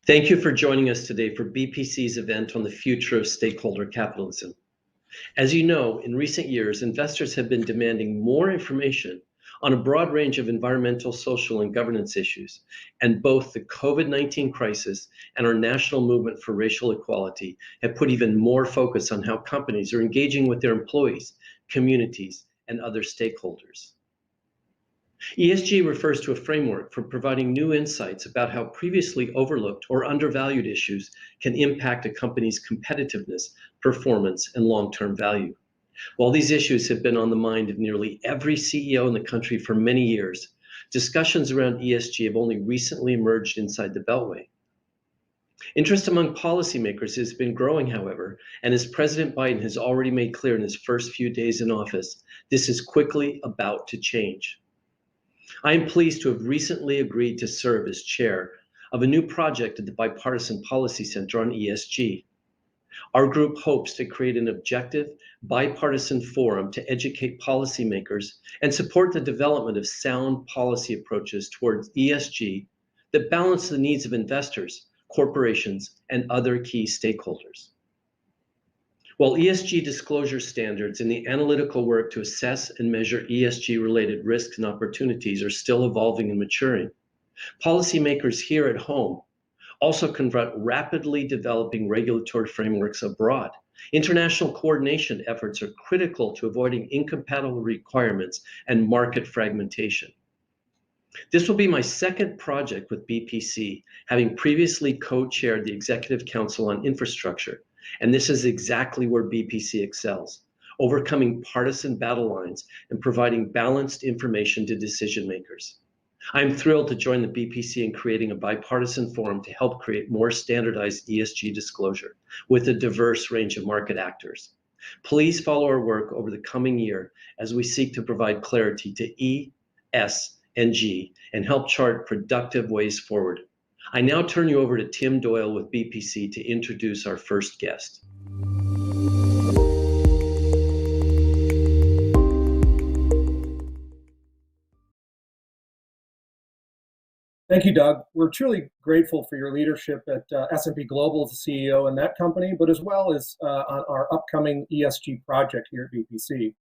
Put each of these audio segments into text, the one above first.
Thank you for joining us today for BPC's event on the future of stakeholder capitalism. As you know, in recent years, investors have been demanding more information on a broad range of environmental, social, and governance issues, and both the COVID-19 crisis and our national movement for racial equality have put even more focus on how companies are engaging with their employees, communities, and other stakeholders. ESG refers to a framework for providing new insights about how previously overlooked or undervalued issues can impact a company's competitiveness, performance, and long-term value. While these issues have been on the mind of nearly every CEO in the country for many years, discussions around ESG have only recently emerged inside the Beltway. Interest among policymakers has been growing, however, and as President Biden has already made clear in his first few days in office, this is quickly about to change. I am pleased to have recently agreed to serve as chair of a new project at the Bipartisan Policy Center on ESG. Our group hopes to create an objective, bipartisan forum to educate policymakers and support the development of sound policy approaches towards ESG that balance the needs of investors, corporations, and other key stakeholders. While ESG disclosure standards and the analytical work to assess and measure ESG-related risks and opportunities are still evolving and maturing, policymakers here at home also confront rapidly developing regulatory frameworks abroad. International coordination efforts are critical to avoiding incompatible requirements and market fragmentation. This will be my second project with BPC, having previously co-chaired the Executive Council on Infrastructure. And this is exactly where BPC excels, overcoming partisan battle lines and providing balanced information to decision makers. I am thrilled to join the BPC in creating a bipartisan forum to help create more standardized ESG disclosure with a diverse range of market actors. Please follow our work over the coming year as we seek to provide clarity to E, S, and G and help chart productive ways forward. I now turn you over to Tim Doyle with BPC to introduce our first guest. Thank you, Doug. We're truly grateful for your leadership at S&P Global as the CEO in that company, but as well as on our upcoming ESG project here at BPC.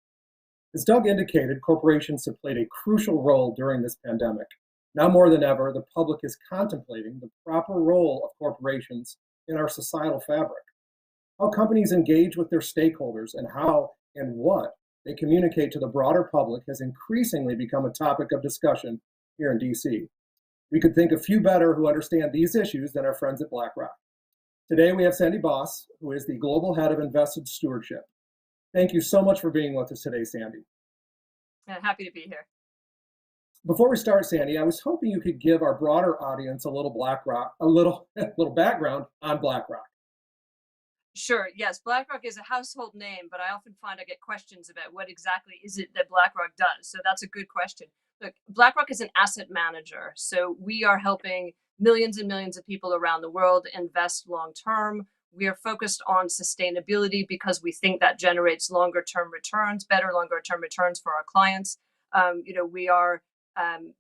As Doug indicated, corporations have played a crucial role during this pandemic. Now more than ever, the public is contemplating the proper role of corporations in our societal fabric, how companies engage with their stakeholders, and how and what they communicate to the broader public has increasingly become a topic of discussion here in DC. We could think of few better who understand these issues than our friends at Blackrock. Today we have Sandy Boss, who is the Global Head of Invested Stewardship. Thank you so much for being with us today, Sandy. Happy to be here. Before we start, Sandy, I was hoping you could give our broader audience a little little background on Blackrock. Sure. Yes, Blackrock is a household name, but I often find I get questions about what exactly is it that Blackrock does. So that's a good question. Look, Blackrock is an asset manager. So we are helping millions and millions of people around the world invest long term. We are focused on sustainability because we think that generates longer term returns, better longer term returns for our clients. We are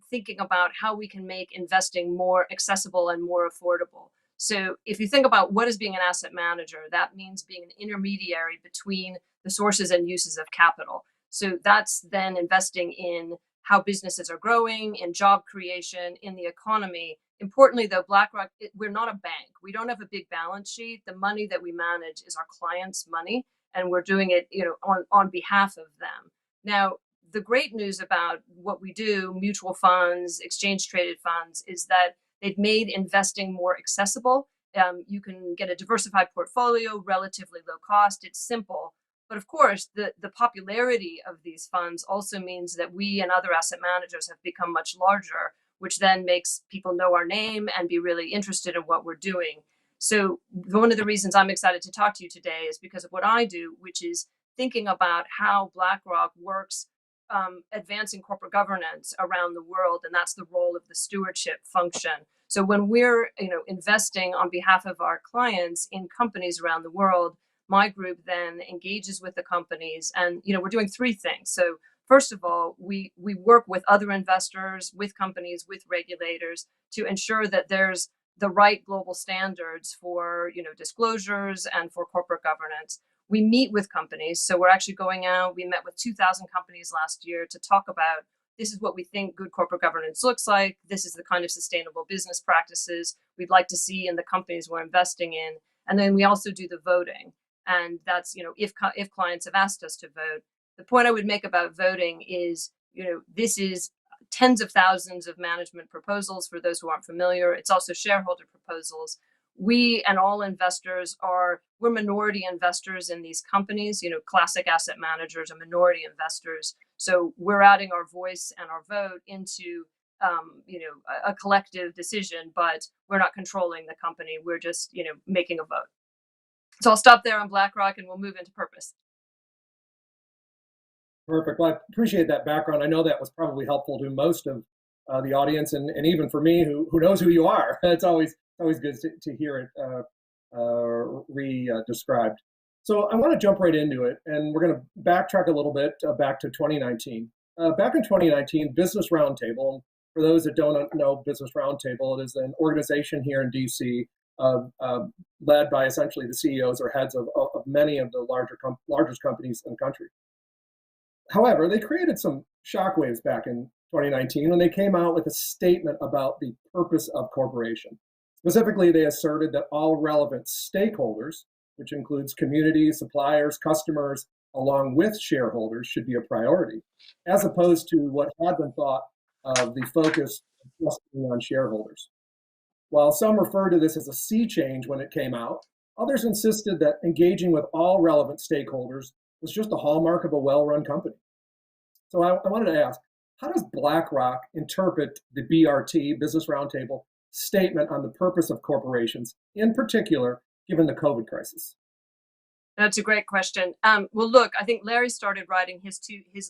thinking about how we can make investing more accessible and more affordable. So if you think about what is being an asset manager, that means being an intermediary between the sources and uses of capital. So that's then investing in how businesses are growing, in job creation, in the economy. Importantly, though, Blackrock, we're not a bank. We don't have a big balance sheet. The money that we manage is our clients' money, and we're doing it, on behalf of them. Now, the great news about what we do, mutual funds, exchange traded funds, is that they've made investing more accessible. You can get a diversified portfolio, relatively low cost. It's simple. But of course, the popularity of these funds also means that we and other asset managers have become much larger, which then makes people know our name and be really interested in what we're doing. So one of the reasons I'm excited to talk to you today is because of what I do, which is thinking about how Blackrock works advancing corporate governance around the world, and that's the role of the stewardship function. So when we're investing on behalf of our clients in companies around the world, my group then engages with the companies, and we're doing three things. So first of all, we work with other investors, with companies, with regulators to ensure that there's the right global standards for, disclosures and for corporate governance. We meet with companies. So we're actually going out. We met with 2,000 companies last year to talk about, this is what we think good corporate governance looks like. This is the kind of sustainable business practices we'd like to see in the companies we're investing in. And then we also do the voting. And that's, if clients have asked us to vote. The point I would make about voting is, this is tens of thousands of management proposals for those who aren't familiar. It's also shareholder proposals. We and all investors we're minority investors in these companies. Classic asset managers are minority investors. So we're adding our voice and our vote into a collective decision, but we're not controlling the company. We're just making a vote. So I'll stop there on BlackRock and we'll move into purpose. Perfect. Well, I appreciate that background. I know that was probably helpful to most of the audience, and even for me, who knows who you are. It's always good to hear it re-described. So I want to jump right into it, and we're going to backtrack a little bit back to 2019. Back in 2019, Business Roundtable, for those that don't know Business Roundtable, it is an organization here in DC led by essentially the CEOs or heads of many of the largest companies in the country. However, they created some shockwaves back in 2019 when they came out with a statement about the purpose of corporation. Specifically, they asserted that all relevant stakeholders, which includes communities, suppliers, customers, along with shareholders, should be a priority, as opposed to what had been thought of the focus just being on shareholders. While some referred to this as a sea change when it came out, others insisted that engaging with all relevant stakeholders was just a hallmark of a well-run company. So I wanted to ask, how does BlackRock interpret the BRT, Business Roundtable, statement on the purpose of corporations, in particular, given the COVID crisis? That's a great question. Well, look, I think Larry started writing his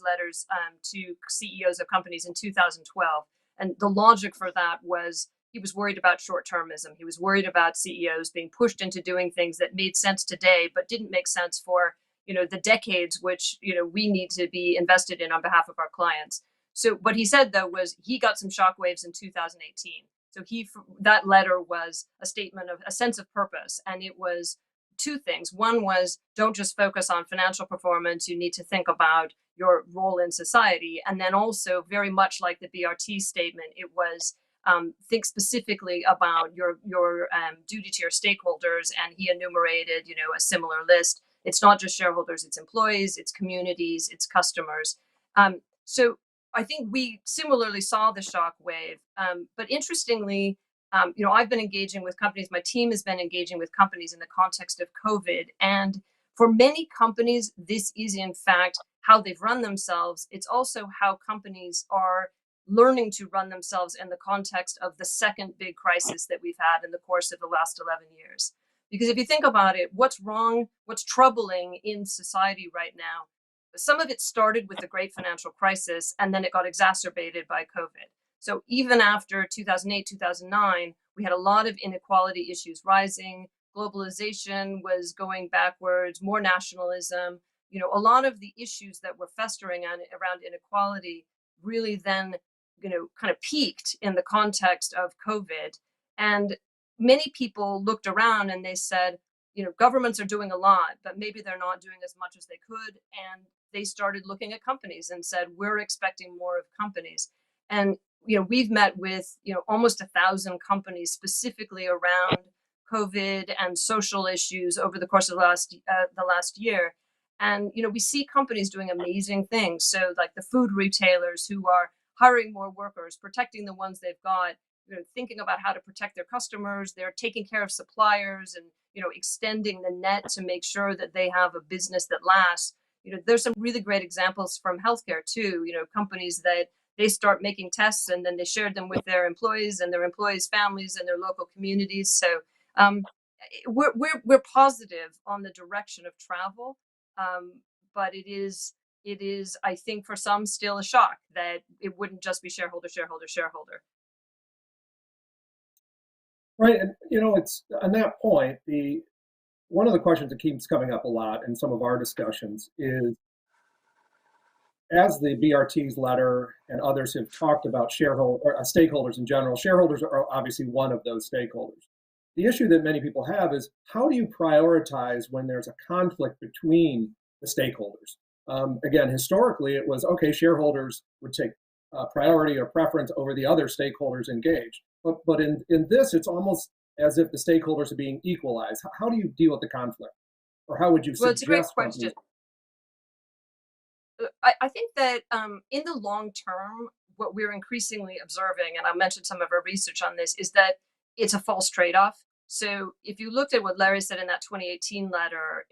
letters to CEOs of companies in 2012. And the logic for that was he was worried about short-termism. He was worried about CEOs being pushed into doing things that made sense today, but didn't make sense for the decades which we need to be invested in on behalf of our clients. So what he said, though, was he got some shockwaves in 2018. So that letter was a statement of a sense of purpose, and it was two things. One was, don't just focus on financial performance. You need to think about your role in society. And then also, very much like the BRT statement, it was think specifically about your duty to your stakeholders. And he enumerated, a similar list. It's not just shareholders, it's employees, it's communities, it's customers. So I think we similarly saw the shock wave. But interestingly, I've been engaging with companies, my team has been engaging with companies in the context of COVID. And for many companies, this is in fact how they've run themselves. It's also how companies are learning to run themselves in the context of the second big crisis that we've had in the course of the last 11 years. Because if you think about it, what's wrong, what's troubling in society right now, some of it started with the great financial crisis, and then it got exacerbated by COVID. So even after 2008, 2009, we had a lot of inequality issues rising. Globalization was going backwards, more nationalism. A lot of the issues that were festering around inequality really then, kind of peaked in the context of COVID. And many people looked around and they said, governments are doing a lot, but maybe they're not doing as much as they could. And they started looking at companies and said, we're expecting more of companies. And, we've met with, almost 1,000 companies specifically around COVID and social issues over the course of the last year. And, we see companies doing amazing things. So like the food retailers who are hiring more workers, protecting the ones they've got, thinking about how to protect their customers. They're taking care of suppliers and, extending the net to make sure that they have a business that lasts. There's some really great examples from healthcare too, companies that they start making tests and then they share them with their employees and their employees' families and their local communities. So we're positive on the direction of travel, but it is, I think, for some still a shock that it wouldn't just be shareholder. Right, and it's on that point. One of the questions that keeps coming up a lot in some of our discussions is, as the BRT's letter and others have talked about stakeholders in general, shareholders are obviously one of those stakeholders. The issue that many people have is how do you prioritize when there's a conflict between the stakeholders? Again, historically, it was okay, shareholders would take priority or preference over the other stakeholders engaged. But in this, it's almost as if the stakeholders are being equalized. How do you deal with the conflict? Or how would you suggest? Well, it's a great question. I think that in the long term, what we're increasingly observing, and I mentioned some of our research on this, is that it's a false trade-off. So if you looked at what Larry said in that 2018 letter,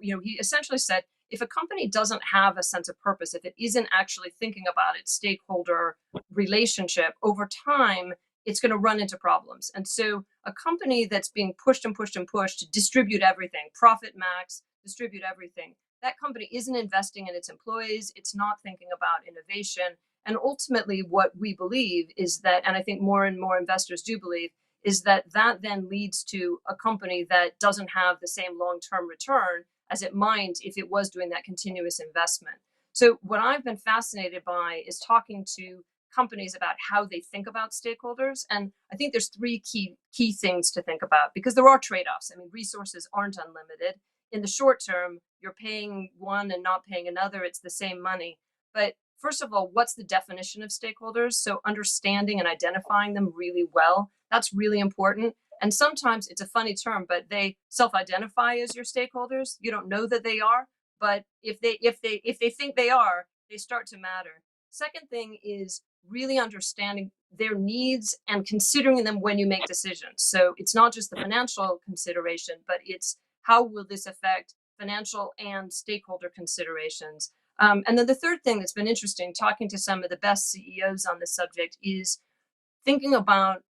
he essentially said, if a company doesn't have a sense of purpose, if it isn't actually thinking about its stakeholder relationship, over time, it's going to run into problems. And so a company that's being pushed and pushed and pushed to distribute everything, profit max, distribute everything, that company isn't investing in its employees. It's not thinking about innovation. And ultimately, what we believe is that, and I think more and more investors do believe, is that that then leads to a company that doesn't have the same long-term return as it might if it was doing that continuous investment. So what I've been fascinated by is talking to companies about how they think about stakeholders. And I think there's three key things to think about, because there are trade-offs. I mean, resources aren't unlimited. In the short term, you're paying one and not paying another. It's the same money. But first of all, what's the definition of stakeholders? So understanding and identifying them really well, that's really important. And sometimes it's a funny term, but they self-identify as your stakeholders. You don't know that they are, but if they think they are, they start to matter. Second thing is really understanding their needs and considering them when you make decisions. So it's not just the financial consideration, but it's how will this affect financial and stakeholder considerations. And then the third thing that's been interesting, talking to some of the best CEOs on this subject, is thinking about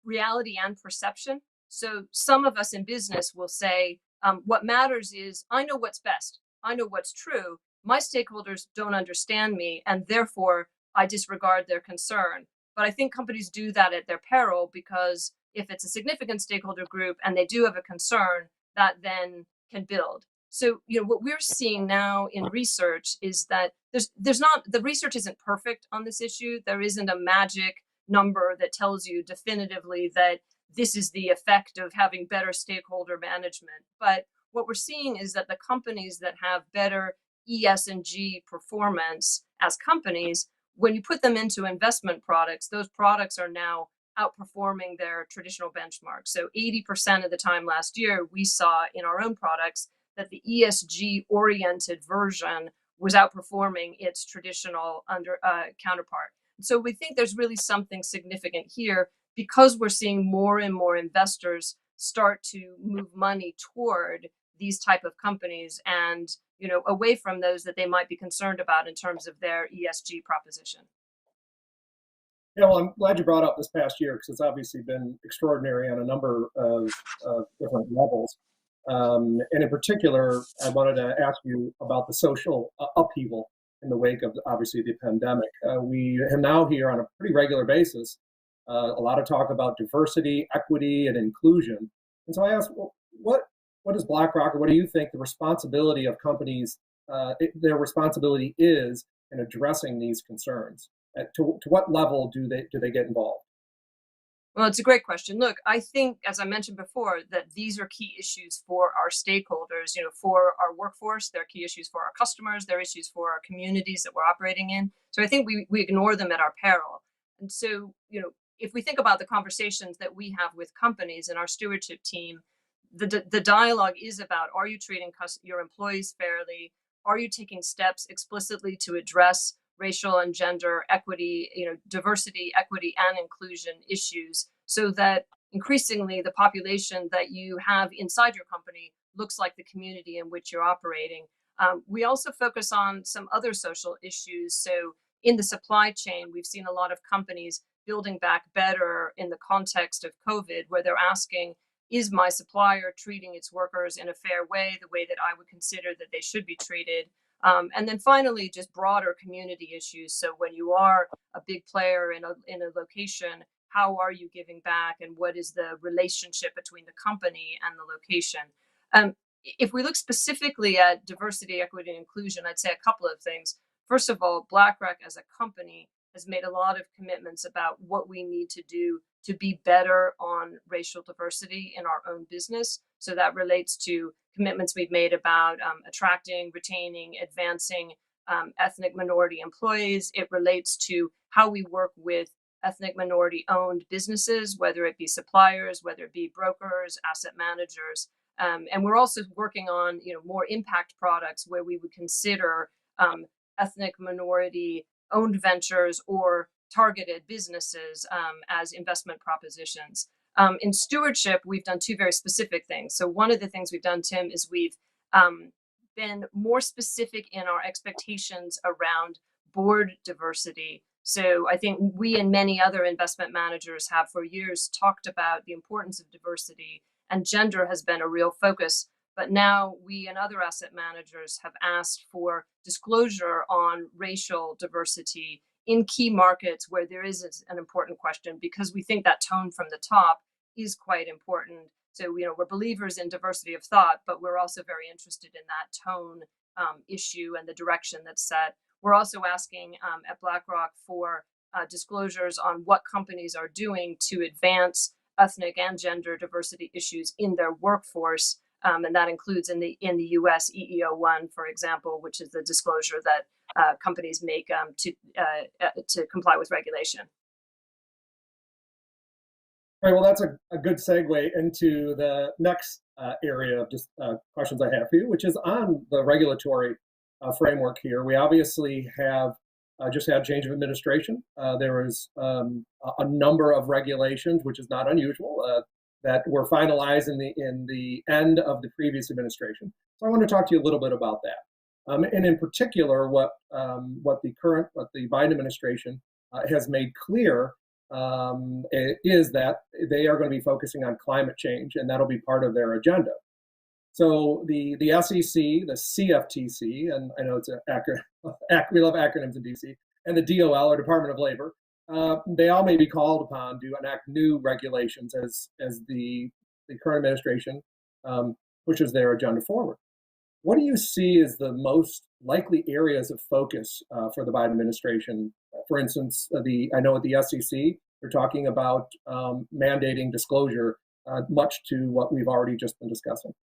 reality and perception. So some of us in business will say, what matters is I know what's best. I know what's true. My stakeholders don't understand me, and therefore I disregard their concern. But I think companies do that at their peril, because if it's a significant stakeholder group and they do have a concern, that then can build. So, what we're seeing now in research is that there's not, the research isn't perfect on this issue. There isn't a magic number that tells you definitively that this is the effect of having better stakeholder management. But what we're seeing is that the companies that have better ES&G performance as companies, when you put them into investment products, those products are now outperforming their traditional benchmarks. So 80% of the time last year, we saw in our own products that the ESG oriented version was outperforming its traditional counterpart. So we think there's really something significant here, because we're seeing more and more investors start to move money toward these type of companies and away from those that they might be concerned about in terms of their ESG proposition. Yeah, well, I'm glad you brought up this past year, because it's obviously been extraordinary on a number of different levels. And in particular, I wanted to ask you about the social upheaval in the wake of, obviously, the pandemic. We have now hear on a pretty regular basis a lot of talk about diversity, equity, and inclusion. And so I asked, well, what is Blackrock, or what do you think the responsibility of companies, their responsibility is in addressing these concerns? To what level do they get involved? Well, it's a great question. Look, I think, as I mentioned before, that these are key issues for our stakeholders, for our workforce. They're key issues for our customers. They're issues for our communities that we're operating in. So I think we ignore them at our peril. And so, if we think about the conversations that we have with companies and our stewardship team, the dialogue is about, are you treating your employees fairly? Are you taking steps explicitly to address racial and gender equity, diversity, equity, and inclusion issues, so that increasingly the population that you have inside your company looks like the community in which you're operating. We also focus on some other social issues. So in the supply chain, we've seen a lot of companies building back better in the context of COVID, where they're asking, is my supplier treating its workers in a fair way, the way that I would consider that they should be treated? And then finally, just broader community issues. So when you are a big player in a location, how are you giving back, and what is the relationship between the company and the location? If we look specifically at diversity, equity, and inclusion, I'd say a couple of things. first of all, BlackRock as a company has made a lot of commitments about what we need to do to be better on racial diversity in our own business. So that relates to commitments we've made about attracting, retaining, advancing ethnic minority employees. It relates to how we work with ethnic minority owned businesses, whether it be suppliers, whether it be brokers, asset managers. And we're also working on more impact products where we would consider ethnic minority owned ventures or targeted businesses as investment propositions. In stewardship, we've done two very specific things. So one of the things we've done, Tim, is we've been more specific in our expectations around board diversity. So I think we and many other investment managers have for years talked about the importance of diversity, and gender has been a real focus. But now we and other asset managers have asked for disclosure on racial diversity in key markets where there is an important question, because we think that tone from the top is quite important. So, we're believers in diversity of thought, but we're also very interested in that tone issue and the direction that's set. We're also asking at BlackRock for disclosures on what companies are doing to advance ethnic and gender diversity issues in their workforce. And that includes in the U.S. EEO-1, for example, which is the disclosure that companies make to comply with regulation. Right. Well, that's a good segue into the next area of just questions I have for you, which is on the regulatory framework here. We obviously have just had change of administration. There is a number of regulations, which is not unusual, that were finalized in the end of the previous administration. So I want to talk to you a little bit about that, and in particular, what the Biden administration has made clear is that they are going to be focusing on climate change, and that'll be part of their agenda. So the SEC, the CFTC, and I know it's an acronym, we love acronyms in DC, and the DOL, or Department of Labor, they all may be called upon to enact new regulations as the current administration pushes their agenda forward. What do you see as the most likely areas of focus for the Biden administration? For instance, I know at the SEC, they're talking about mandating disclosure, much to what we've already just been discussing.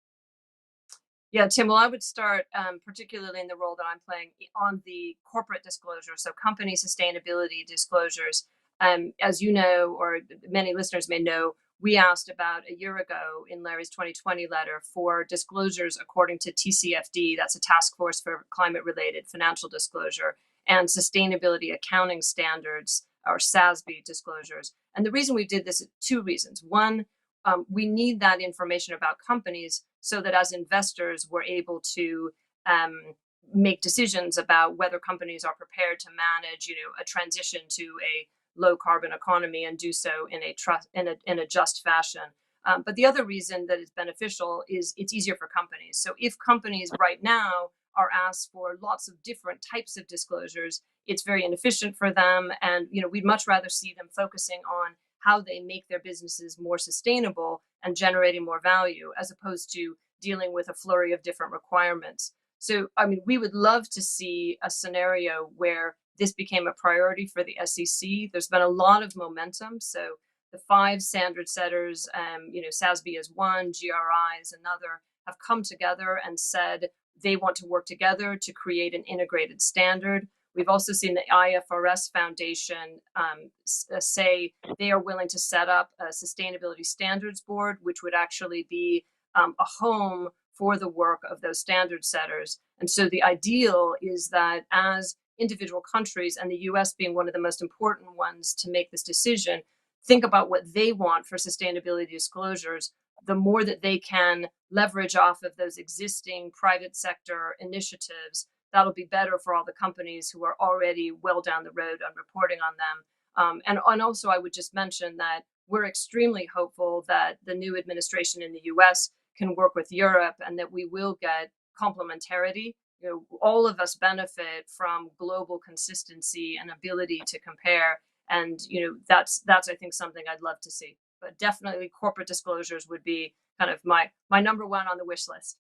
Yeah, Tim, well, I would start particularly in the role that I'm playing on the corporate disclosure, so company sustainability disclosures. As you know, or many listeners may know, we asked about a year ago in Larry's 2020 letter for disclosures according to TCFD, that's a task force for climate-related financial disclosure, and sustainability accounting standards, or SASB disclosures. And the reason we did this is two reasons. One, we need that information about companies so that as investors, we're able to make decisions about whether companies are prepared to manage, a transition to a low carbon economy and do so in a just fashion. But the other reason that it's beneficial is it's easier for companies. So if companies right now are asked for lots of different types of disclosures, it's very inefficient for them. And we'd much rather see them focusing on how they make their businesses more sustainable and generating more value, as opposed to dealing with a flurry of different requirements. So, we would love to see a scenario where this became a priority for the SEC. There's been a lot of momentum. So the 5 standard setters, SASB is one, GRI is another, have come together and said they want to work together to create an integrated standard. We've also seen the IFRS Foundation say they are willing to set up a sustainability standards board, which would actually be a home for the work of those standard setters. And so the ideal is that as individual countries, and the US being one of the most important ones to make this decision, think about what they want for sustainability disclosures, the more that they can leverage off of those existing private sector initiatives, that'll be better for all the companies who are already well down the road on reporting on them. And also, I would just mention that we're extremely hopeful that the new administration in the US can work with Europe and that we will get complementarity. All of us benefit from global consistency and ability to compare. And, that's I think something I'd love to see. But definitely corporate disclosures would be kind of my number one on the wish list.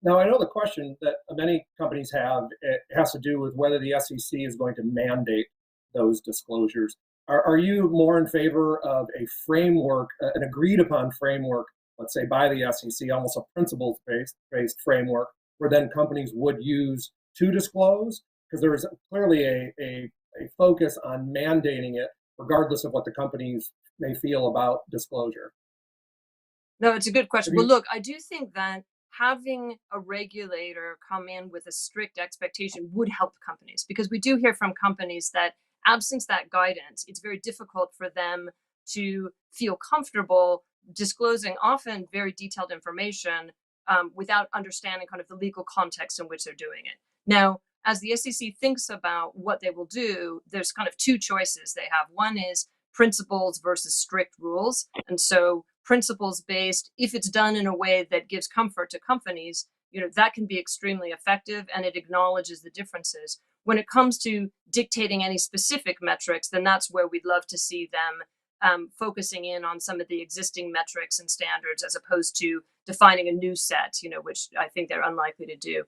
Now, I know the question that many companies have, it has to do with whether the SEC is going to mandate those disclosures. Are you more in favor of a framework, an agreed upon framework, let's say by the SEC, almost a principles-based framework, where then companies would use to disclose? Because there is clearly a focus on mandating it, regardless of what the companies may feel about disclosure. No, it's a good question. Have Well, you- look, I do think that having a regulator come in with a strict expectation would help companies, because we do hear from companies that absence that guidance, it's very difficult for them to feel comfortable disclosing often very detailed information without understanding kind of the legal context in which they're doing it. Now, as the SEC thinks about what they will do, there's kind of two choices they have. One is principles versus strict rules. And so principles based, if it's done in a way that gives comfort to companies, that can be extremely effective, and it acknowledges the differences. When it comes to dictating any specific metrics, then that's where we'd love to see them focusing in on some of the existing metrics and standards, as opposed to defining a new set, which I think they're unlikely to do.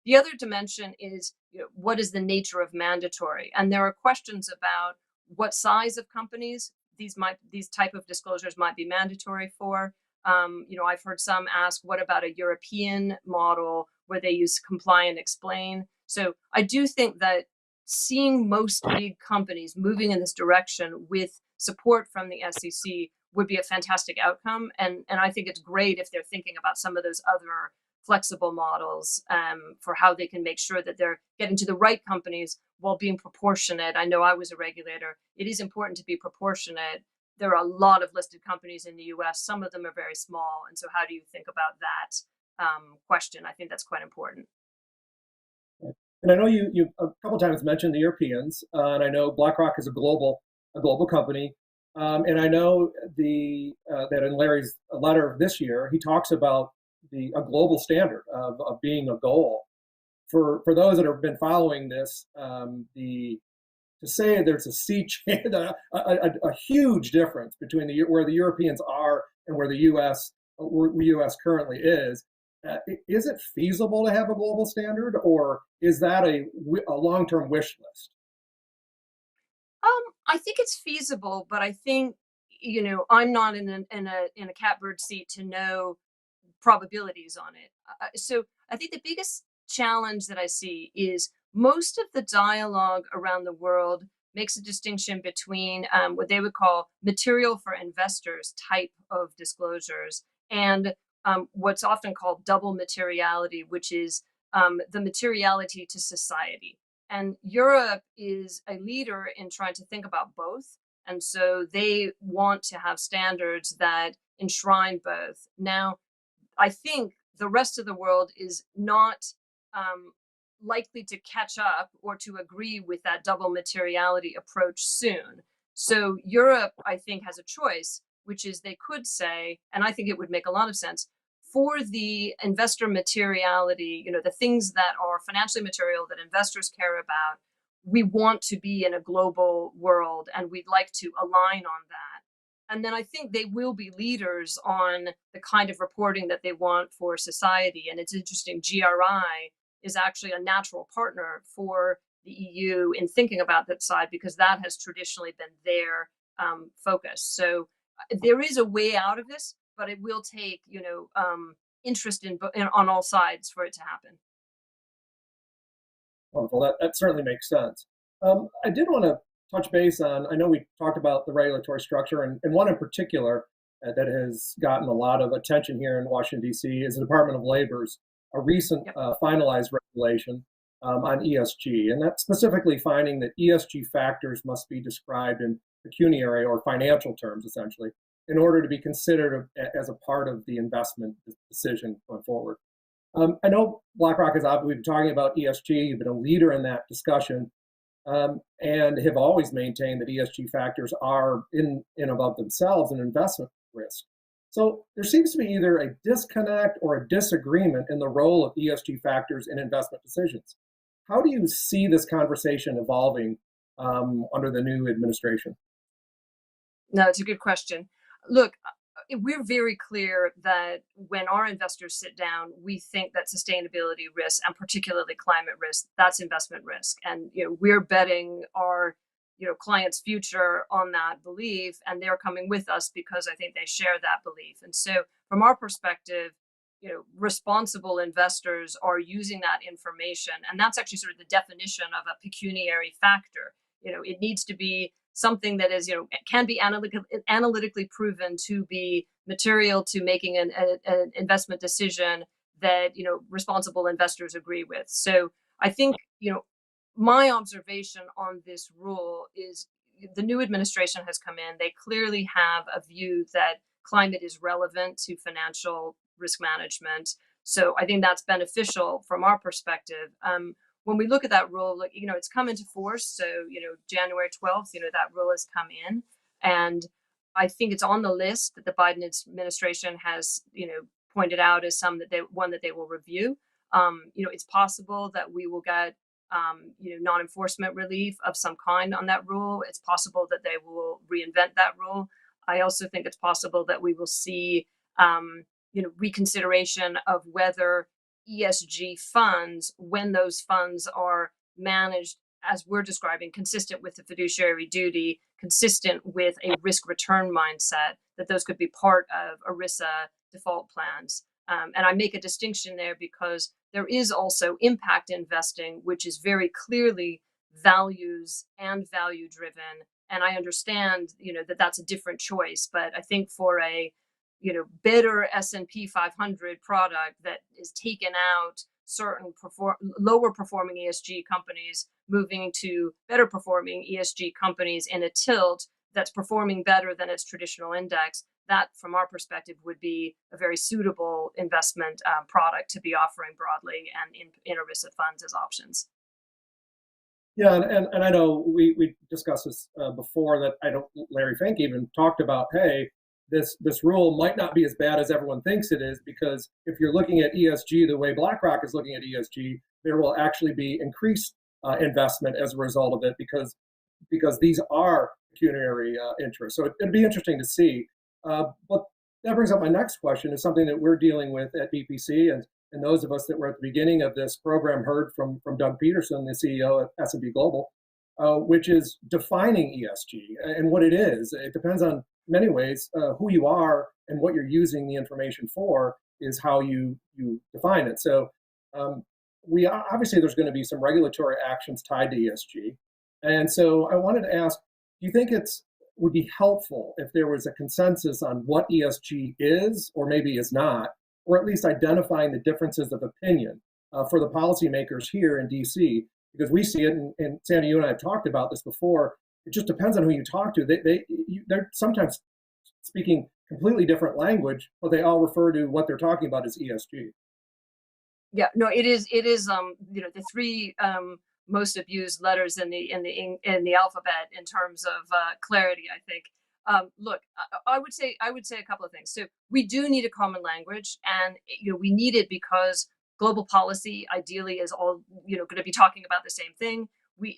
The other dimension is, what is the nature of mandatory? And there are questions about what size of companies these type of disclosures might be mandatory for. I've heard some ask, what about a European model where they use comply and explain? So I do think that seeing most big companies moving in this direction with support from the SEC would be a fantastic outcome. And I think it's great if they're thinking about some of those other flexible models for how they can make sure that they're getting to the right companies while being proportionate. I know I was a regulator. It is important to be proportionate. There are a lot of listed companies in the US. Some of them are very small. And so how do you think about that question? I think that's quite important. And I know you a couple times mentioned the Europeans, and I know BlackRock is a global company. And I know that in Larry's letter this year, he talks about a global standard of being a goal. For those that have been following this, to say there's a sea change, a huge difference between where the Europeans are and where the U.S. Currently is. Is it feasible to have a global standard, or is that a long-term wish list? I think it's feasible, but I think I'm not in a catbird seat to know probabilities on it. So I think the biggest challenge that I see is most of the dialogue around the world makes a distinction between what they would call material for investors type of disclosures and what's often called double materiality, which is the materiality to society. And Europe is a leader in trying to think about both. And so they want to have standards that enshrine both. Now, I think the rest of the world is not likely to catch up or to agree with that double materiality approach soon. So Europe, I think, has a choice, which is they could say, and I think it would make a lot of sense, for the investor materiality, the things that are financially material that investors care about, we want to be in a global world and we'd like to align on that. And then I think they will be leaders on the kind of reporting that they want for society. And it's interesting, GRI is actually a natural partner for the EU in thinking about that side, because that has traditionally been their focus. So there is a way out of this, but it will take, interest on all sides for it to happen. Wonderful. That certainly makes sense. I did want to touch base on, I know we talked about the regulatory structure, and one in particular that has gotten a lot of attention here in Washington, D.C. is the Department of Labor's a recent finalized regulation on ESG, and that's specifically finding that ESG factors must be described in pecuniary or financial terms, essentially, in order to be considered as a part of the investment decision going forward. I know BlackRock has obviously been talking about ESG. You've been a leader in that discussion, and have always maintained that ESG factors are in and of themselves an investment risk. So there seems to be either a disconnect or a disagreement in the role of ESG factors in investment decisions. How do you see this conversation evolving under the new administration? No, it's a good question. Look, we're very clear that when our investors sit down, we think that sustainability risk, and particularly climate risk, that's investment risk. And we're betting our clients' future on that belief, and they're coming with us because I think they share that belief. And so from our perspective, responsible investors are using that information, and that's actually sort of the definition of a pecuniary factor. It needs to be something that is, can be analytically proven to be material to making an investment decision that, responsible investors agree with. So I think, my observation on this rule is the new administration has come in. They clearly have a view that climate is relevant to financial risk management. So I think that's beneficial from our perspective. When we look at that rule, it's come into force. So, January 12th, that rule has come in. And I think it's on the list that the Biden administration has, pointed out as one that they will review. It's possible that we will get, non-enforcement relief of some kind on that rule. It's possible that they will reinvent that rule. I also think it's possible that we will see, reconsideration of whether ESG funds, when those funds are managed as we're describing, consistent with the fiduciary duty, consistent with a risk return mindset, that those could be part of ERISA default plans. And I make a distinction there because there is also impact investing, which is very clearly values and value driven. And I understand, that that's a different choice, but I think for a better S&P 500 product that is taken out certain lower performing ESG companies, moving to better performing ESG companies in a tilt that's performing better than its traditional index, that from our perspective would be a very suitable investment product to be offering broadly and in ERISA funds as options. Yeah, and I know we discussed this before, that Larry Fink even talked about, hey, this rule might not be as bad as everyone thinks it is, because if you're looking at ESG the way BlackRock is looking at ESG, there will actually be increased investment as a result of it, because these are pecuniary interests. So it'd be interesting to see. But that brings up my next question, is something that we're dealing with at BPC, and those of us that were at the beginning of this program heard from Doug Peterson, the CEO at S&P Global, which is defining ESG and what it is. It depends on many ways. Who you are and what you're using the information for is how you define it. So we obviously, there's going to be some regulatory actions tied to ESG. And so I wanted to ask, do you think would be helpful if there was a consensus on what ESG is or maybe is not, or at least identifying the differences of opinion for the policymakers here in DC? Because we see it, and Sandy, you and I have talked about this before, it just depends on who you talk to. They're sometimes speaking completely different language, but they all refer to what they're talking about as ESG. Yeah, no, it is the three most abused letters in the alphabet in terms of clarity, I think. Look, I would say a couple of things. So we do need a common language, and we need it because global policy ideally is all going to be talking about the same thing.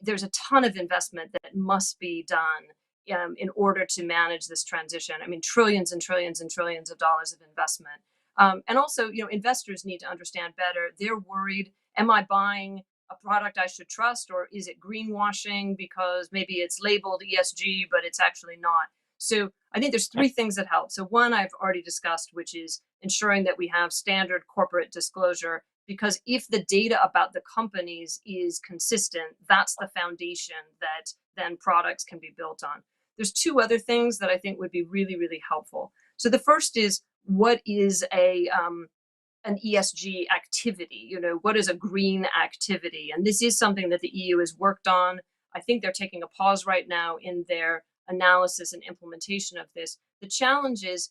There's a ton of investment that must be done in order to manage this transition. I mean, trillions and trillions and trillions of dollars of investment. And also, investors need to understand better. They're worried, am I buying a product I should trust, or is it greenwashing because maybe it's labeled ESG, but it's actually not? So I think there's three things that help. So one, I've already discussed, which is ensuring that we have standard corporate disclosure, because if the data about the companies is consistent, that's the foundation that then products can be built on. There's two other things that I think would be really, really helpful. So the first is, what is an ESG activity? What is a green activity? And this is something that the EU has worked on. I think they're taking a pause right now in their analysis and implementation of this. The challenge is,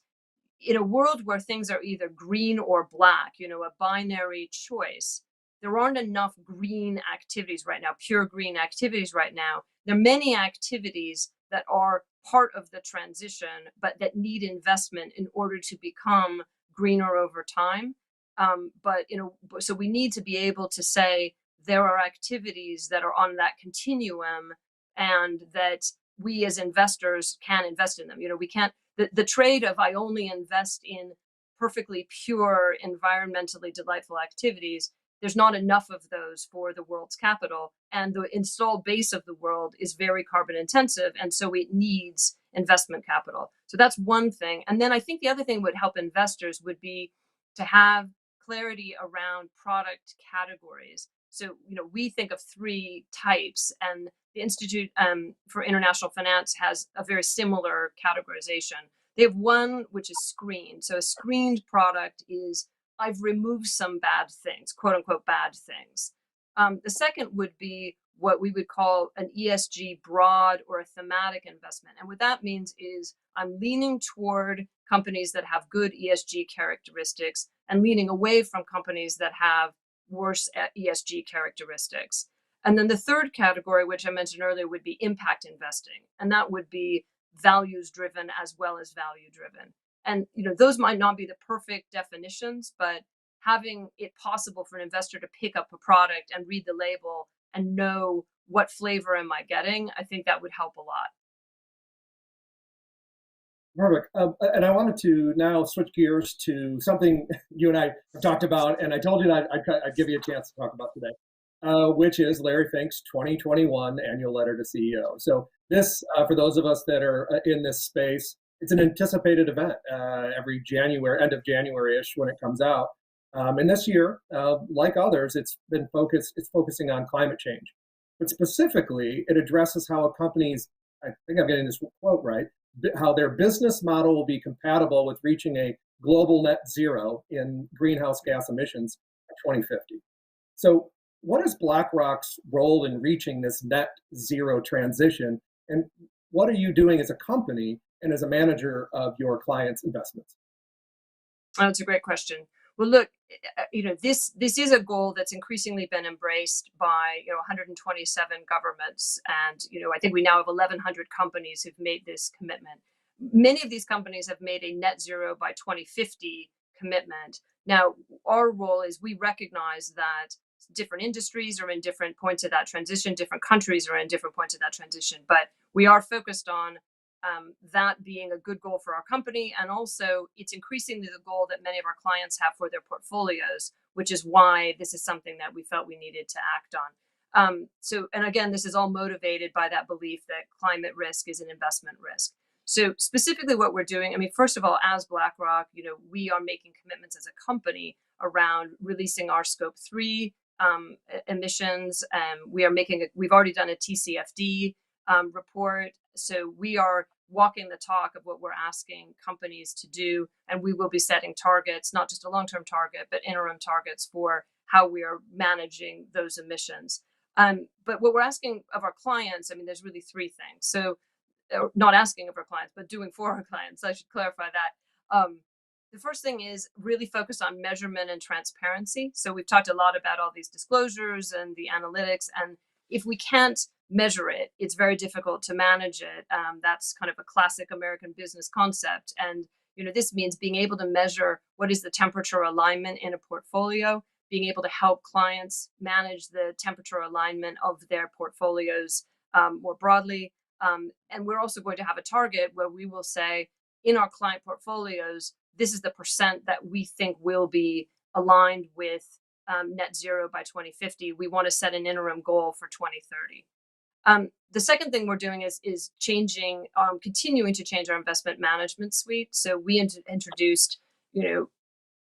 in a world where things are either green or black, a binary choice, there aren't enough green activities right now, pure green activities right now. There are many activities that are part of the transition, but that need investment in order to become greener over time. So we need to be able to say there are activities that are on that continuum, and that we as investors can invest in them. We can't the trade of I only invest in perfectly pure, environmentally delightful activities, there's not enough of those for the world's capital. And the installed base of the world is very carbon intensive. And so it needs investment capital. So that's one thing. And then I think the other thing would help investors would be to have clarity around product categories. So, we think of three types, and the Institute for International Finance has a very similar categorization. They have one which is screened. So a screened product is I've removed some bad things, quote unquote, bad things. The second would be what we would call an ESG broad or a thematic investment. And what that means is I'm leaning toward companies that have good ESG characteristics and leaning away from companies that have worse ESG characteristics. And then the third category, which I mentioned earlier, would be impact investing. And that would be values driven as well as value driven. And those might not be the perfect definitions, but having it possible for an investor to pick up a product and read the label and know what flavor am I getting, I think that would help a lot. Perfect. And I wanted to now switch gears to something you and I have talked about, and I told you that I'd give you a chance to talk about today, which is Larry Fink's 2021 annual letter to CEO. So this, for those of us that are in this space, it's an anticipated event every January, end of January-ish when it comes out. And this year, like others, it's focusing on climate change. But specifically, it addresses how a company's, I think I'm getting this quote right, how their business model will be compatible with reaching a global net zero in greenhouse gas emissions by 2050. So what is BlackRock's role in reaching this net zero transition? And what are you doing as a company and as a manager of your clients' investments? Oh, that's a great question. Well, look, this is a goal that's increasingly been embraced by 127 governments, and I think we now have 1,100 companies who've made this commitment. Many of these companies have made a net zero by 2050 commitment. Now, our role is we recognize that different industries are in different points of that transition, different countries are in different points of that transition, but we are focused on that being a good goal for our company. And also it's increasingly the goal that many of our clients have for their portfolios, which is why this is something that we felt we needed to act on. And again, this is all motivated by that belief that climate risk is an investment risk. So specifically what we're doing, first of all, as BlackRock, we are making commitments as a company around releasing our scope 3 emissions. We've already done a TCFD report. So we are walking the talk of what we're asking companies to do. And we will be setting targets, not just a long-term target, but interim targets for how we are managing those emissions. But what we're asking of our clients, there's really three things. So not asking of our clients, but doing for our clients. I should clarify that. The first thing is really focus on measurement and transparency. So we've talked a lot about all these disclosures and the analytics. And if we can't measure it, it's very difficult to manage it. That's kind of a classic American business concept. And this means being able to measure what is the temperature alignment in a portfolio, being able to help clients manage the temperature alignment of their portfolios more broadly. And we're also going to have a target where we will say in our client portfolios, this is the percent that we think will be aligned with net zero by 2050. We want to set an interim goal for 2030. The second thing we're doing is changing, continuing to change our investment management suite. So we introduced,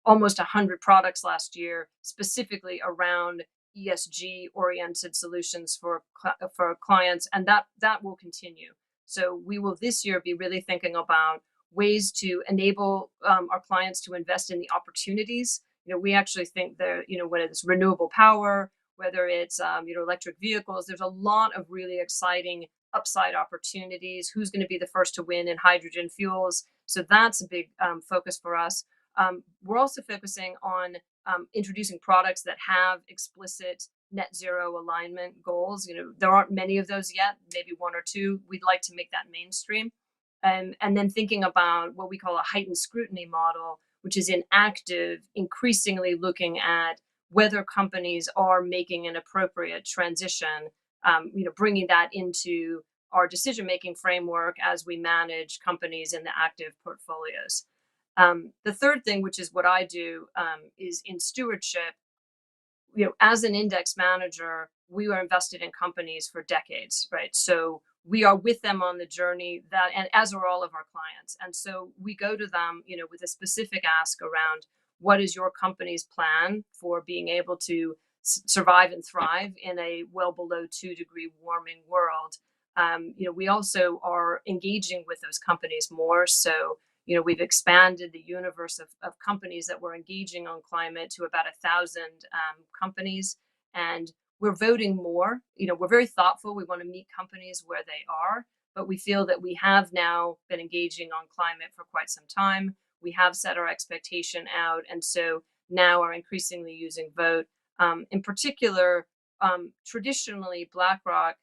almost 100 products last year, specifically around ESG-oriented solutions for clients, and that will continue. So we will this year be really thinking about ways to enable our clients to invest in the opportunities. We actually think that whether it's renewable power, whether it's electric vehicles, there's a lot of really exciting upside opportunities. Who's going to be the first to win in hydrogen fuels? So that's a big focus for us. We're also focusing on introducing products that have explicit net zero alignment goals. There aren't many of those yet, maybe one or two. We'd like to make that mainstream. And then thinking about what we call a heightened scrutiny model, which is in active, increasingly looking at whether companies are making an appropriate transition, bringing that into our decision-making framework as we manage companies in the active portfolios. The third thing, which is what I do, is in stewardship. As an index manager, we are invested in companies for decades, right? So we are with them on the journey and as are all of our clients. And so we go to them, with a specific ask around what is your company's plan for being able to survive and thrive in a well below 2-degree warming world. We also are engaging with those companies more. So we've expanded the universe of companies that we're engaging on climate to about 1,000 companies, and we're voting more. We're very thoughtful. We want to meet companies where they are, but we feel that we have now been engaging on climate for quite some time. We have set our expectation out, and so now are increasingly using vote. In particular, traditionally, Blackrock,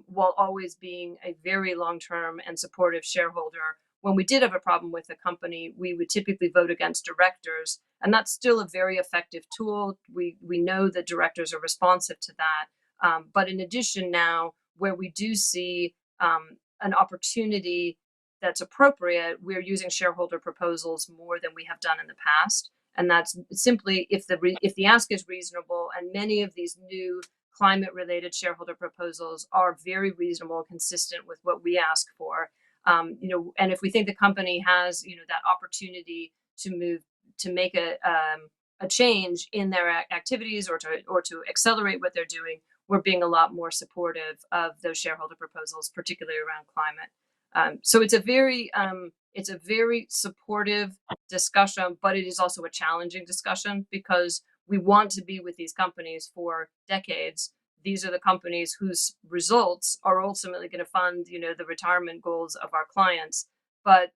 while always being a very long-term and supportive shareholder, when we did have a problem with a company, we would typically vote against directors, and that's still a very effective tool. We know that directors are responsive to that. But in addition, now where we do see an opportunity that's appropriate, we're using shareholder proposals more than we have done in the past, and that's simply if the ask is reasonable. And many of these new climate-related shareholder proposals are very reasonable, consistent with what we ask for. And if we think the company has, that opportunity to make a change in their activities or to accelerate what they're doing, we're being a lot more supportive of those shareholder proposals, particularly around climate. So it's a very supportive discussion, but it is also a challenging discussion because we want to be with these companies for decades. These are the companies whose results are ultimately going to fund, the retirement goals of our clients. But,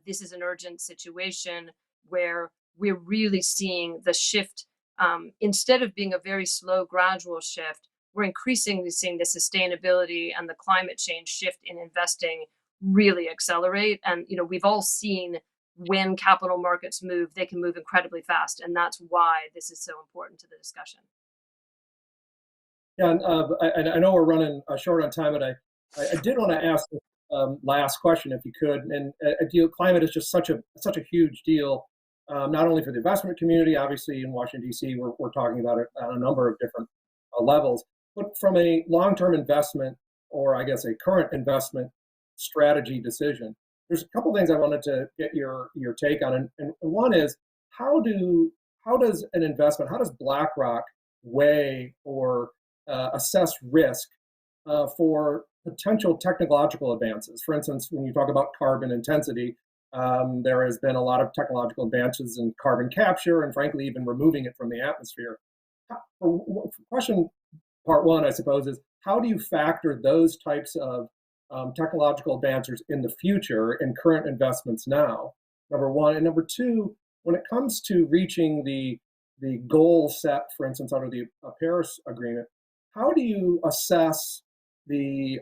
this is an urgent situation where we're really seeing the shift. Instead of being a very slow, gradual shift, we're increasingly seeing the sustainability and the climate change shift in investing really accelerate. And, we've all seen when capital markets move, they can move incredibly fast. And that's why this is so important to the discussion. Yeah, and I know we're running short on time, but I did want to ask the last question, if you could. And climate is just such a huge deal, not only for the investment community. Obviously, in Washington D.C., we're talking about it on a number of different levels. But from a long-term investment, or I guess a current investment strategy decision, there's a couple things I wanted to get your take on. And one is how does BlackRock weigh or assess risk for potential technological advances? For instance, when you talk about carbon intensity, there has been a lot of technological advances in carbon capture and, frankly, even removing it from the atmosphere. Question part one, I suppose, is how do you factor those types of technological advances in the future in current investments now? Number one. And number two, when it comes to reaching the goal set, for instance, under the Paris Agreement, how do you assess the